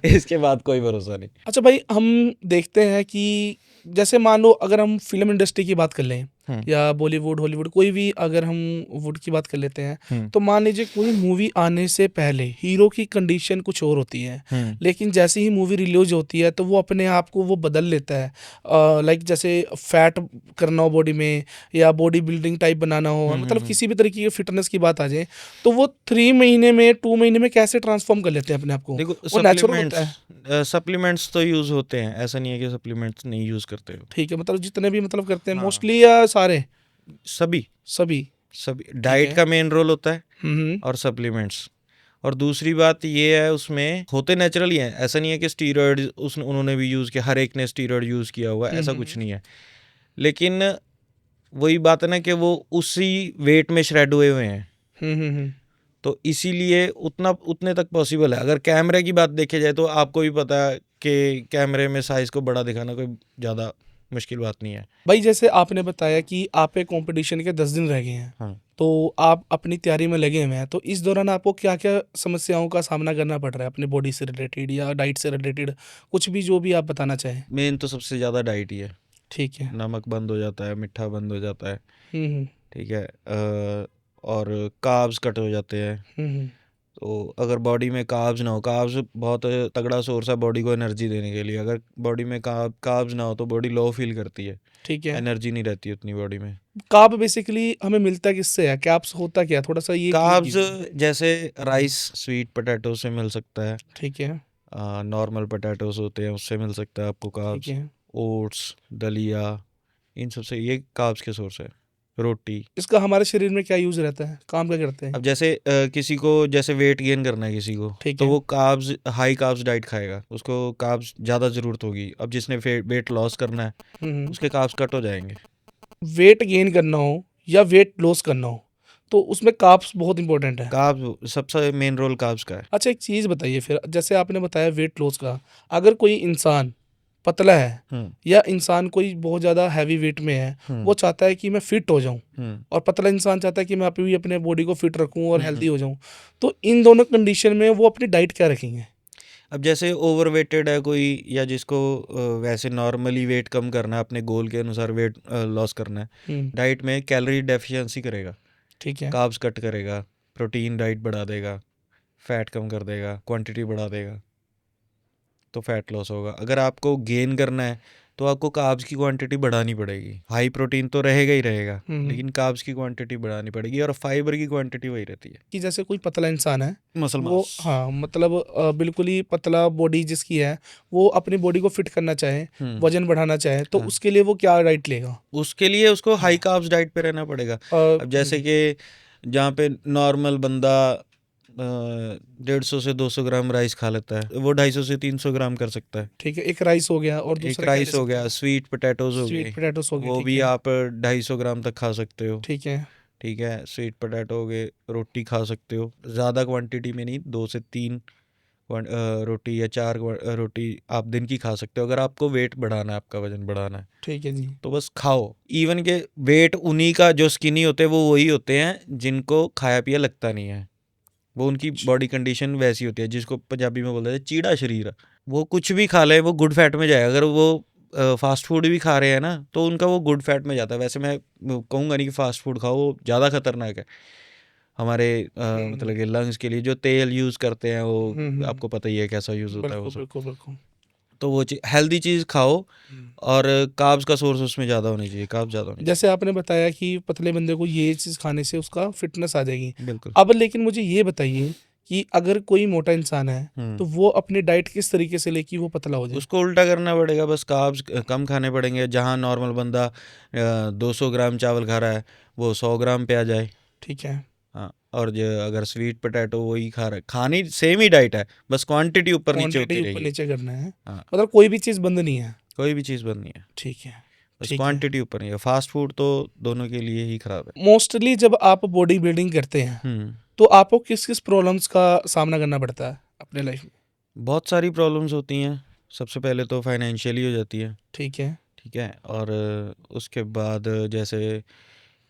S2: इसके बाद कोई भरोसा नहीं।
S1: अच्छा भाई, हम देखते हैं कि जैसे मान लो अगर हम फिल्म इंडस्ट्री की बात कर लें,
S2: हम्म,
S1: या बॉलीवुड हॉलीवुड कोई भी, अगर हम वुड की बात कर लेते हैं,
S2: हम्म,
S1: तो मान लीजिए कोई मूवी आने से पहले हीरो की कंडीशन कुछ और होती है,
S2: हम्म,
S1: लेकिन जैसे ही मूवी रिलीज होती है तो वो अपने आप को वो बदल लेता है। लाइक जैसे फैट करना हो बॉडी में, या बॉडी बिल्डिंग टाइप बनाना हो, मतलब किसी भी तरीके की फिटनेस की बात आ जाए, तो वो 3 महीने में 2 महीने में कैसे ट्रांसफॉर्म कर लेते हैं अपने आप को।
S2: देखो,
S1: वो नेचुरल होता है।
S2: सप्लीमेंट्स तो यूज़ होते हैं, ऐसा नहीं है कि सप्लीमेंट्स नहीं यूज़ करते हो।
S1: ठीक है, मतलब जितने भी मतलब करते हैं
S2: हाँ,
S1: मोस्टली, या सारे?
S2: सभी
S1: सभी।
S2: सभी
S1: ठीक
S2: डाइट
S1: है।
S2: का मेन रोल होता है,
S1: हम्म।
S2: और सप्लीमेंट्स। और दूसरी बात ये है, उसमें होते नेचुरल ही हैं। ऐसा नहीं है कि स्टीरॉयड उन्होंने भी यूज़ किया, हर एक ने स्टीरॉयड यूज़ किया हुआ, ऐसा कुछ नहीं है। लेकिन वही बात है ना कि वो उसी वेट में श्रेड हुए हुए हैं,
S1: हम्म।
S2: तो इसीलिए उतने तक पॉसिबल है। अगर कैमरे की बात देखी जाए तो आपको भी पता है कि कैमरे में साइज़ को बड़ा दिखाना कोई ज़्यादा मुश्किल बात नहीं है।
S1: भाई जैसे आपने बताया कि आप पे कंपटीशन के 10 दिन रह गए हैं,
S2: हाँ,
S1: तो आप अपनी तैयारी में लगे हुए हैं, तो इस दौरान आपको क्या क्या समस्याओं का सामना करना पड़ रहा है, अपने बॉडी से रिलेटेड या डाइट से रिलेटेड, कुछ भी जो भी आप बताना चाहें।
S2: मेन तो सबसे ज़्यादा डाइट ही है।
S1: ठीक है।
S2: नमक बंद हो जाता है, मिठा बंद हो जाता है,
S1: हम्म।
S2: ठीक है। और कार्ब्स कट हो जाते हैं।
S1: हम्म।
S2: तो अगर बॉडी में कार्ब्स ना हो, कार्ब्स बहुत तगड़ा सोर्स है बॉडी को एनर्जी देने के लिए। अगर बॉडी में कार्ब्स ना हो तो बॉडी लो फील करती है,
S1: ठीक है।
S2: एनर्जी नहीं रहती उतनी बॉडी में।
S1: कार्ब बेसिकली हमें मिलता किससे है, कैप्स होता क्या, थोड़ा सा ये क्लियर
S2: कार्ब्स
S1: कीजिए।
S2: जैसे राइस, स्वीट पोटैटो से मिल सकता है,
S1: ठीक है।
S2: नॉर्मल पोटैटोस होते हैं उससे मिल सकता है आपको
S1: ठीक
S2: कार्ब्स।
S1: है।
S2: ओट्स, दलिया, इन सब से ये कार्ब्स के सोर्स है। रोटी।
S1: इसका हमारे शरीर में क्या यूज रहता है, काम क्या करते हैं?
S2: अब जैसे किसी को जैसे वेट गेन करना है किसी को,
S1: ठीक
S2: तो
S1: है।
S2: वो कार्ब्स, हाई कार्ब्स डाइट खाएगा, उसको कार्ब्स ज़्यादा ज़रूरत होगी। अब जिसने वेट लॉस करना है,
S1: हम्म।
S2: उसके कार्ब्स कट हो जाएंगे।
S1: वेट गेन करना हो या वेट लॉस करना हो, तो उसमें कार्ब्स बहुत इंपॉर्टेंट है।
S2: कार्ब्स सबसे मेन रोल कार्ब्स का है।
S1: अच्छा, एक चीज़ बताइए फिर, जैसे आपने बताया वेट लॉस का, अगर कोई इंसान पतला है,
S2: हम्म,
S1: या इंसान कोई बहुत ज़्यादा हैवी वेट में है, वो चाहता है कि मैं फिट हो जाऊं,
S2: हम्म,
S1: और पतला इंसान चाहता है कि मैं अभी अपने बॉडी को फिट रखूं और
S2: हम्म,
S1: हेल्दी हो जाऊं, तो इन दोनों कंडीशन में वो अपनी डाइट क्या रखेंगे?
S2: अब जैसे ओवरवेटेड है कोई, या जिसको वैसे नॉर्मली वेट कम करना है, अपने गोल के अनुसार वेट लॉस करना है,
S1: हम्म,
S2: डाइट में कैलोरी डेफिशिएंसी करेगा,
S1: ठीक है।
S2: कार्ब्स कट करेगा, प्रोटीन डाइट बढ़ा देगा, फैट कम कर देगा, क्वांटिटी बढ़ा देगा, तो फैट लॉस होगा। अगर आपको गेन करना है तो आपको कार्ब्स की क्वांटिटी बढ़ानी पड़ेगी। हाई प्रोटीन तो रहेगा ही रहेगा, लेकिन कार्ब्स की क्वांटिटी बढ़ानी पड़ेगी, और फाइबर की क्वांटिटी वही रहती है।
S1: कि जैसे कोई पतला इंसान है,
S2: मसल
S1: वो,
S2: मास।
S1: हाँ मतलब बिल्कुल ही पतला बॉडी जिसकी है, वो अपनी बॉडी को फिट करना चाहे, वजन बढ़ाना चाहे, तो
S2: हाँ।
S1: उसके लिए वो क्या डाइट लेगा?
S2: उसके लिए उसको हाई कार्ब्स डाइट पे रहना पड़ेगा। अब जैसे कि जहाँ पे नॉर्मल बंदा 150 से 200 ग्राम राइस खा लेता है, वो 250 से 300 ग्राम कर सकता है।
S1: ठीक है, एक राइस हो गया और
S2: एक
S1: दूसरा क्या ले
S2: राइस हो
S1: सकते
S2: गया,
S1: हैं?
S2: स्वीट पोटैटोज हो
S1: स्वीट
S2: गए,
S1: पोटैटोस हो गए,
S2: वो
S1: ठीक
S2: भी
S1: है।
S2: आप 250 ग्राम तक खा सकते हो।
S1: ठीक है।
S2: ठीक है, स्वीट पोटैटो हो गए, रोटी खा सकते हो, ज़्यादा क्वांटिटी में नहीं, 2 से 3 रोटी या 4 रोटी आप दिन की खा सकते हो, अगर आपको वेट बढ़ाना है, आपका वजन बढ़ाना है,
S1: ठीक है जी।
S2: तो बस खाओ। इवन के वेट उन्हीं का जो स्किनी होते हैं, वो वही होते हैं जिनको खाया पिया लगता नहीं है, वो उनकी बॉडी कंडीशन वैसी होती है, जिसको पंजाबी में बोलते हैं चीड़ा शरीर। वो कुछ भी खा ले वो गुड फैट में जाएगा। अगर वो फास्ट फूड भी खा रहे हैं ना, तो उनका वो गुड फैट में जाता है। वैसे मैं कहूँगा नहीं कि फास्ट फूड खाओ, वो ज़्यादा खतरनाक है हमारे मतलब कि लंग्स के लिए। जो तेल यूज़ करते हैं वो आपको पता ही है कैसा यूज़ होता है वो
S1: बिल्कुल
S2: सब।
S1: बिल्कुल बिल्कुल।
S2: तो वो हेल्दी चीज़ खाओ,
S1: हम्म।
S2: और कार्ब्स का सोर्स उसमें ज़्यादा होनी चाहिए, कार्ब्स ज़्यादा होनी
S1: जैसे आपने बताया कि पतले बंदे को ये चीज़ खाने से उसका फिटनेस आ जाएगी।
S2: चाहिए। बिल्कुल।
S1: अब लेकिन मुझे ये बताइए कि अगर कोई मोटा इंसान है, तो वो अपनी डाइट किस तरीके से ले कि वो पतला हो जाए?
S2: उसको उल्टा करना पड़ेगा, बस कार्ब्स कम खाने पड़ेंगे। जहाँ नॉर्मल बंदा 200 ग्राम चावल खा रहा है, वो 100 ग्राम पे आ जाए।
S1: ठीक है।
S2: हाँ, और जो अगर स्वीट पोटैटो वही खा रहा है, खानी सेम ही डाइट है, बस क्वांटिटी ऊपर नीचे
S1: क्वांटिटी
S2: होती
S1: ऊपर
S2: रहेगी।
S1: नीचे करना है,
S2: हाँ,
S1: मतलब कोई भी चीज़ बंद नहीं है।
S2: कोई भी चीज़ बंद नहीं है,
S1: ठीक है।
S2: बस
S1: ठीक है।
S2: क्वांटिटी ऊपर नहीं है। फास्ट फूड तो दोनों के लिए ही खराब है।
S1: मोस्टली जब आप बॉडी बिल्डिंग करते हैं, तो आपको किस किस प्रॉब्लम्स का सामना करना पड़ता है अपने लाइफ में?
S2: बहुत सारी प्रॉब्लम्स होती हैं। सबसे पहले तो फाइनेंशियली हो जाती है।
S1: ठीक है।
S2: ठीक है, और उसके बाद जैसे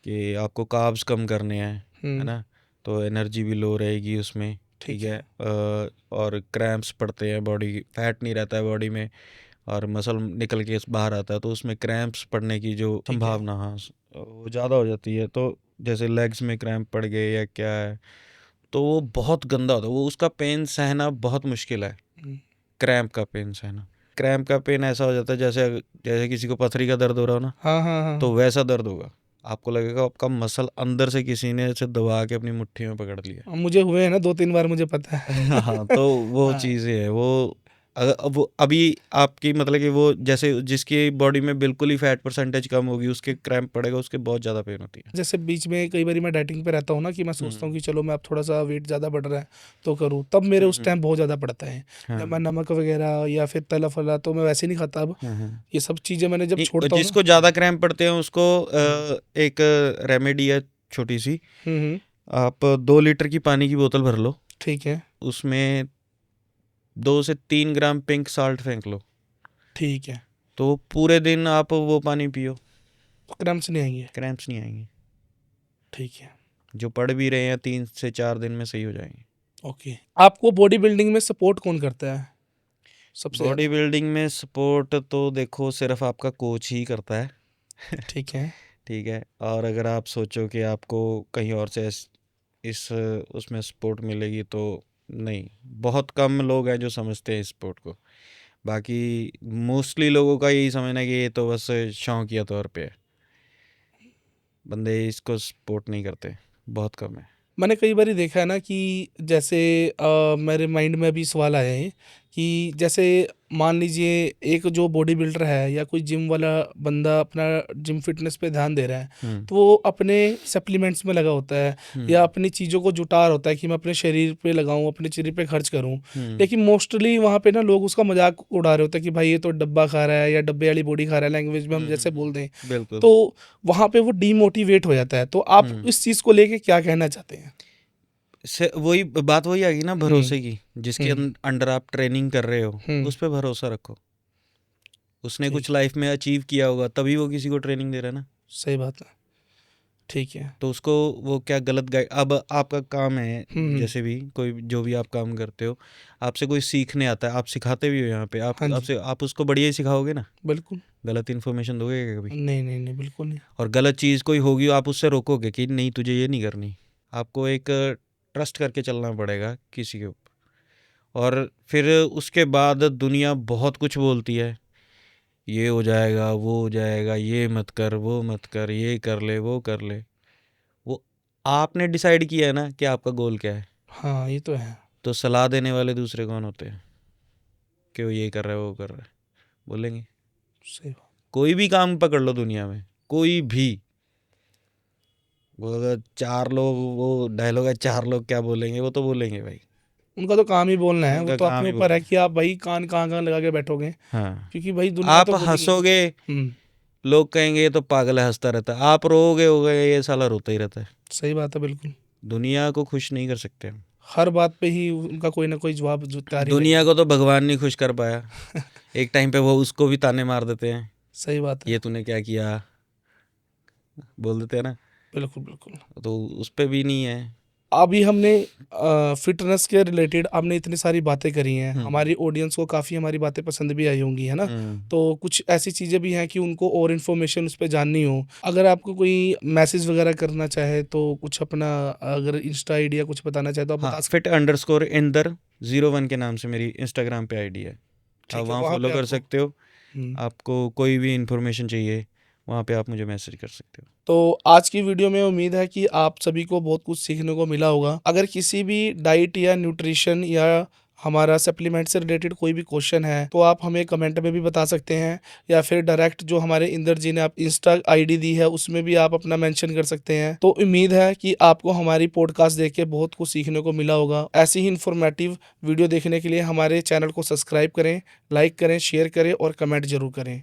S2: कि आपको कार्ब्स कम करने हैं, है
S1: हम्म।
S2: ना, तो एनर्जी भी लो रहेगी उसमें। ठीक
S1: ठीक
S2: है,
S1: है।
S2: और क्रैम्प्स पड़ते हैं, बॉडी फैट नहीं रहता है बॉडी में, और मसल निकल के बाहर आता है, तो उसमें क्रैम्प्स पड़ने की जो
S1: ठीक है।
S2: संभावना, हाँ, वो ज़्यादा हो जाती है। तो जैसे लेग्स में क्रैम्प पड़ गए या क्या है, तो वो बहुत गंदा होता है, वो उसका पेन सहना बहुत मुश्किल है।
S1: हम्म।
S2: क्रैम्प का पेन सहना, क्रैम्प का पेन ऐसा हो जाता है जैसे जैसे किसी को पथरी का दर्द हो रहा हो ना,
S1: हाँ हाँ हाँ
S2: तो
S1: हाँ।
S2: वैसा दर्द होगा। आपको लगेगा आपका मसल अंदर से किसी ने ऐसे दबा के अपनी मुट्ठी में पकड़ लिया।
S1: मुझे हुए हैं ना 2-3 बार, मुझे पता है।
S2: हाँ, तो वो
S1: हाँ।
S2: चीज़ें हैं वो। वो अभी आपकी मतलब कि वो जैसे जिसकी बॉडी में बिल्कुल ही फैट परसेंटेज कम होगी, उसके क्रैम्प पड़ेगा, उसके बहुत ज़्यादा पेन होती है।
S1: जैसे बीच में कई बार मैं डाइटिंग पे रहता हूँ ना, कि मैं सोचता हूँ कि चलो मैं अब थोड़ा सा वेट ज़्यादा बढ़ रहा है तो करूँ, तब मेरे उस टाइम बहुत ज़्यादा पड़ता है।
S2: हाँ,
S1: जब मैं नमक वगैरह या फिर तला फला तो मैं वैसे नहीं खाता अब।
S2: हाँ, हाँ।
S1: ये सब चीज़ें मैंने जब
S2: नहीं, और
S1: छोड़ता हूँ ना।
S2: जिसको ज़्यादा क्रैम्प पड़ते हैं उसको
S1: हम्म
S2: एक रेमेडी है छोटी सी।
S1: हम्म।
S2: आप 2 लीटर की पानी की बोतल भर लो,
S1: ठीक है।
S2: उसमें 2 से 3 ग्राम पिंक साल्ट फेंक लो,
S1: ठीक है।
S2: तो पूरे दिन आप वो पानी पियो,
S1: तो क्रम्स नहीं आएंगे?
S2: क्रैम्प्स नहीं आएंगे।
S1: ठीक है।
S2: जो पड़ भी रहे हैं 3 से 4 दिन में सही हो जाएंगे।
S1: ओके। आपको बॉडी बिल्डिंग में सपोर्ट कौन करता है सबसे
S2: बॉडी
S1: ज़्यादा?
S2: बिल्डिंग में सपोर्ट तो देखो सिर्फ आपका कोच ही करता है।
S1: ठीक है।
S2: ठीक है, और अगर आप सोचो कि आपको कहीं और से इस उसमें सपोर्ट मिलेगी, तो नहीं, बहुत कम लोग हैं जो समझते हैं इस सपोर्ट को। बाकी मोस्टली लोगों का यही समझना है कि ये तो बस शौकिया तौर पे है, बंदे इसको सपोर्ट नहीं करते, बहुत कम है।
S1: मैंने कई बार देखा है ना कि जैसे मेरे माइंड में अभी सवाल आया है कि जैसे मान लीजिए एक जो बॉडी बिल्डर है या कोई जिम वाला बंदा अपना जिम फिटनेस पे ध्यान दे रहा है, तो वो अपने सप्लीमेंट्स में लगा होता है या अपनी चीज़ों को जुटा रहा होता है कि मैं अपने शरीर पे लगाऊं, अपने शरीर पे खर्च करूं। लेकिन मोस्टली वहाँ पे ना लोग उसका मजाक उड़ा रहे होते हैं कि भाई ये तो डब्बा खा रहा है या डब्बे वाली बॉडी खा रहा है, लैंग्वेज में हम जैसे बोल दें।
S2: बिल्कुल।
S1: तो वहाँ पे वो डीमोटिवेट हो जाता है। तो आप इस चीज़ को लेके क्या कहना चाहते हैं?
S2: वही बात वही आ गई ना, भरोसे की। जिसके
S1: हम्म
S2: अंडर आप ट्रेनिंग कर रहे हो,
S1: हम्म।
S2: उस पर भरोसा रखो। उसने
S1: ठीक
S2: कुछ
S1: है।
S2: लाइफ में अचीव किया होगा, तभी वो किसी को ट्रेनिंग दे रहा है ना।
S1: सही बात है। ठीक है।
S2: तो उसको वो क्या गलत गाइड, अब आपका काम है
S1: हम्म।
S2: जैसे भी कोई जो भी आप काम करते हो, आपसे कोई सीखने आता है, आप सिखाते भी हो यहाँ पे, आप
S1: हाँ जी,
S2: आपसे आप उसको बढ़िया ही सिखाओगे ना,
S1: बिल्कुल।
S2: गलत इन्फॉर्मेशन दोगे क्या कभी?
S1: नहीं नहीं नहीं, बिल्कुल नहीं।
S2: और गलत चीज़ कोई होगी आप उससे रोकोगे कि नहीं तुझे ये नहीं करनी। आपको एक ट्रस्ट करके चलना पड़ेगा किसी के ऊपर। और फिर उसके बाद दुनिया बहुत कुछ बोलती है, ये हो जाएगा, वो हो जाएगा, ये मत कर, वो मत कर, ये कर ले, वो कर ले। वो आपने डिसाइड किया है ना कि आपका गोल क्या है।
S1: हाँ, ये तो है।
S2: तो सलाह देने वाले दूसरे कौन होते हैं कि वो ये कर रहा है, वो कर रहा है, बोलेंगे।
S1: सही बात।
S2: कोई भी काम पकड़ लो दुनिया में, कोई भी, वो अगर चार लोग, वो डायलॉग है चार लोग क्या बोलेंगे, वो तो बोलेंगे भाई,
S1: उनका तो काम ही बोलना है, वो
S2: उनका
S1: तो
S2: काम
S1: अपने
S2: ही
S1: ऊपर है
S2: बोलना है।
S1: कि आप भाई कान कहाँ कहाँ लगा के बैठोगे,
S2: हाँ,
S1: क्योंकि भाई दुनिया
S2: आप
S1: तो बोलेगी।
S2: हंसोगे,
S1: हम्म।
S2: लोग कहेंगे ये तो पागल है, हंसता रहता है। आप रोओगे, होगा ये साला रोता ही रहता है।
S1: सही बात है, बिल्कुल।
S2: दुनिया को खुश नहीं कर सकते हम।
S1: हर बात पे ही उनका कोई ना कोई जवाब जो तैयार ही
S2: दुनिया
S1: रहेगा।
S2: को तो भगवान नहीं खुश कर पाया। एक टाइम पे वो उसको भी ताने मार देते हैं,
S1: सही बात है।
S2: ये तूने क्या किया, बोल देते हैं ना।
S1: बिल्कुल बिल्कुल।
S2: तो उस पे भी नहीं है।
S1: अभी हमने फिटनेस के रिलेटेड हमने इतनी सारी बातें करी हैं,
S2: हम्म
S1: हमारी ऑडियंस को काफ़ी हमारी बातें पसंद भी आई होंगी, है ना।
S2: हम्म।
S1: तो कुछ ऐसी चीज़ें भी हैं कि उनको और इन्फॉर्मेशन उस पर जाननी हो, अगर आपको कोई मैसेज वगैरह करना चाहे तो कुछ अपना, अगर इंस्टा आईडी या कुछ बताना चाहे तो आप
S2: हाँ,
S1: बता सकते
S2: fit_Inder01 के नाम से मेरी इंस्टाग्राम पे आईडी है।
S1: हैं।
S2: आप
S1: ठीक है,
S2: वहाँ
S1: वहाँ
S2: फॉलो
S1: पे
S2: कर
S1: आपको।
S2: सकते हो।
S1: हम्म।
S2: आपको कोई भी इंफॉर्मेशन चाहिए, वहाँ पे आप मुझे मैसेज कर सकते हो।
S1: तो आज की वीडियो में उम्मीद है कि आप सभी को बहुत कुछ सीखने को मिला होगा। अगर किसी भी डाइट या न्यूट्रिशन या हमारा सप्लीमेंट से रिलेटेड कोई भी क्वेश्चन है तो आप हमें कमेंट में भी बता सकते हैं, या फिर डायरेक्ट जो हमारे इंदर जी ने आप इंस्टा आईडी दी है उसमें भी आप अपना मेंशन कर सकते हैं। तो उम्मीद है कि आपको हमारी पॉडकास्ट देख के बहुत कुछ सीखने को मिला होगा। ऐसी ही इन्फॉर्मेटिव वीडियो देखने के लिए हमारे चैनल को सब्सक्राइब करें, लाइक करें, शेयर करें और कमेंट जरूर करें।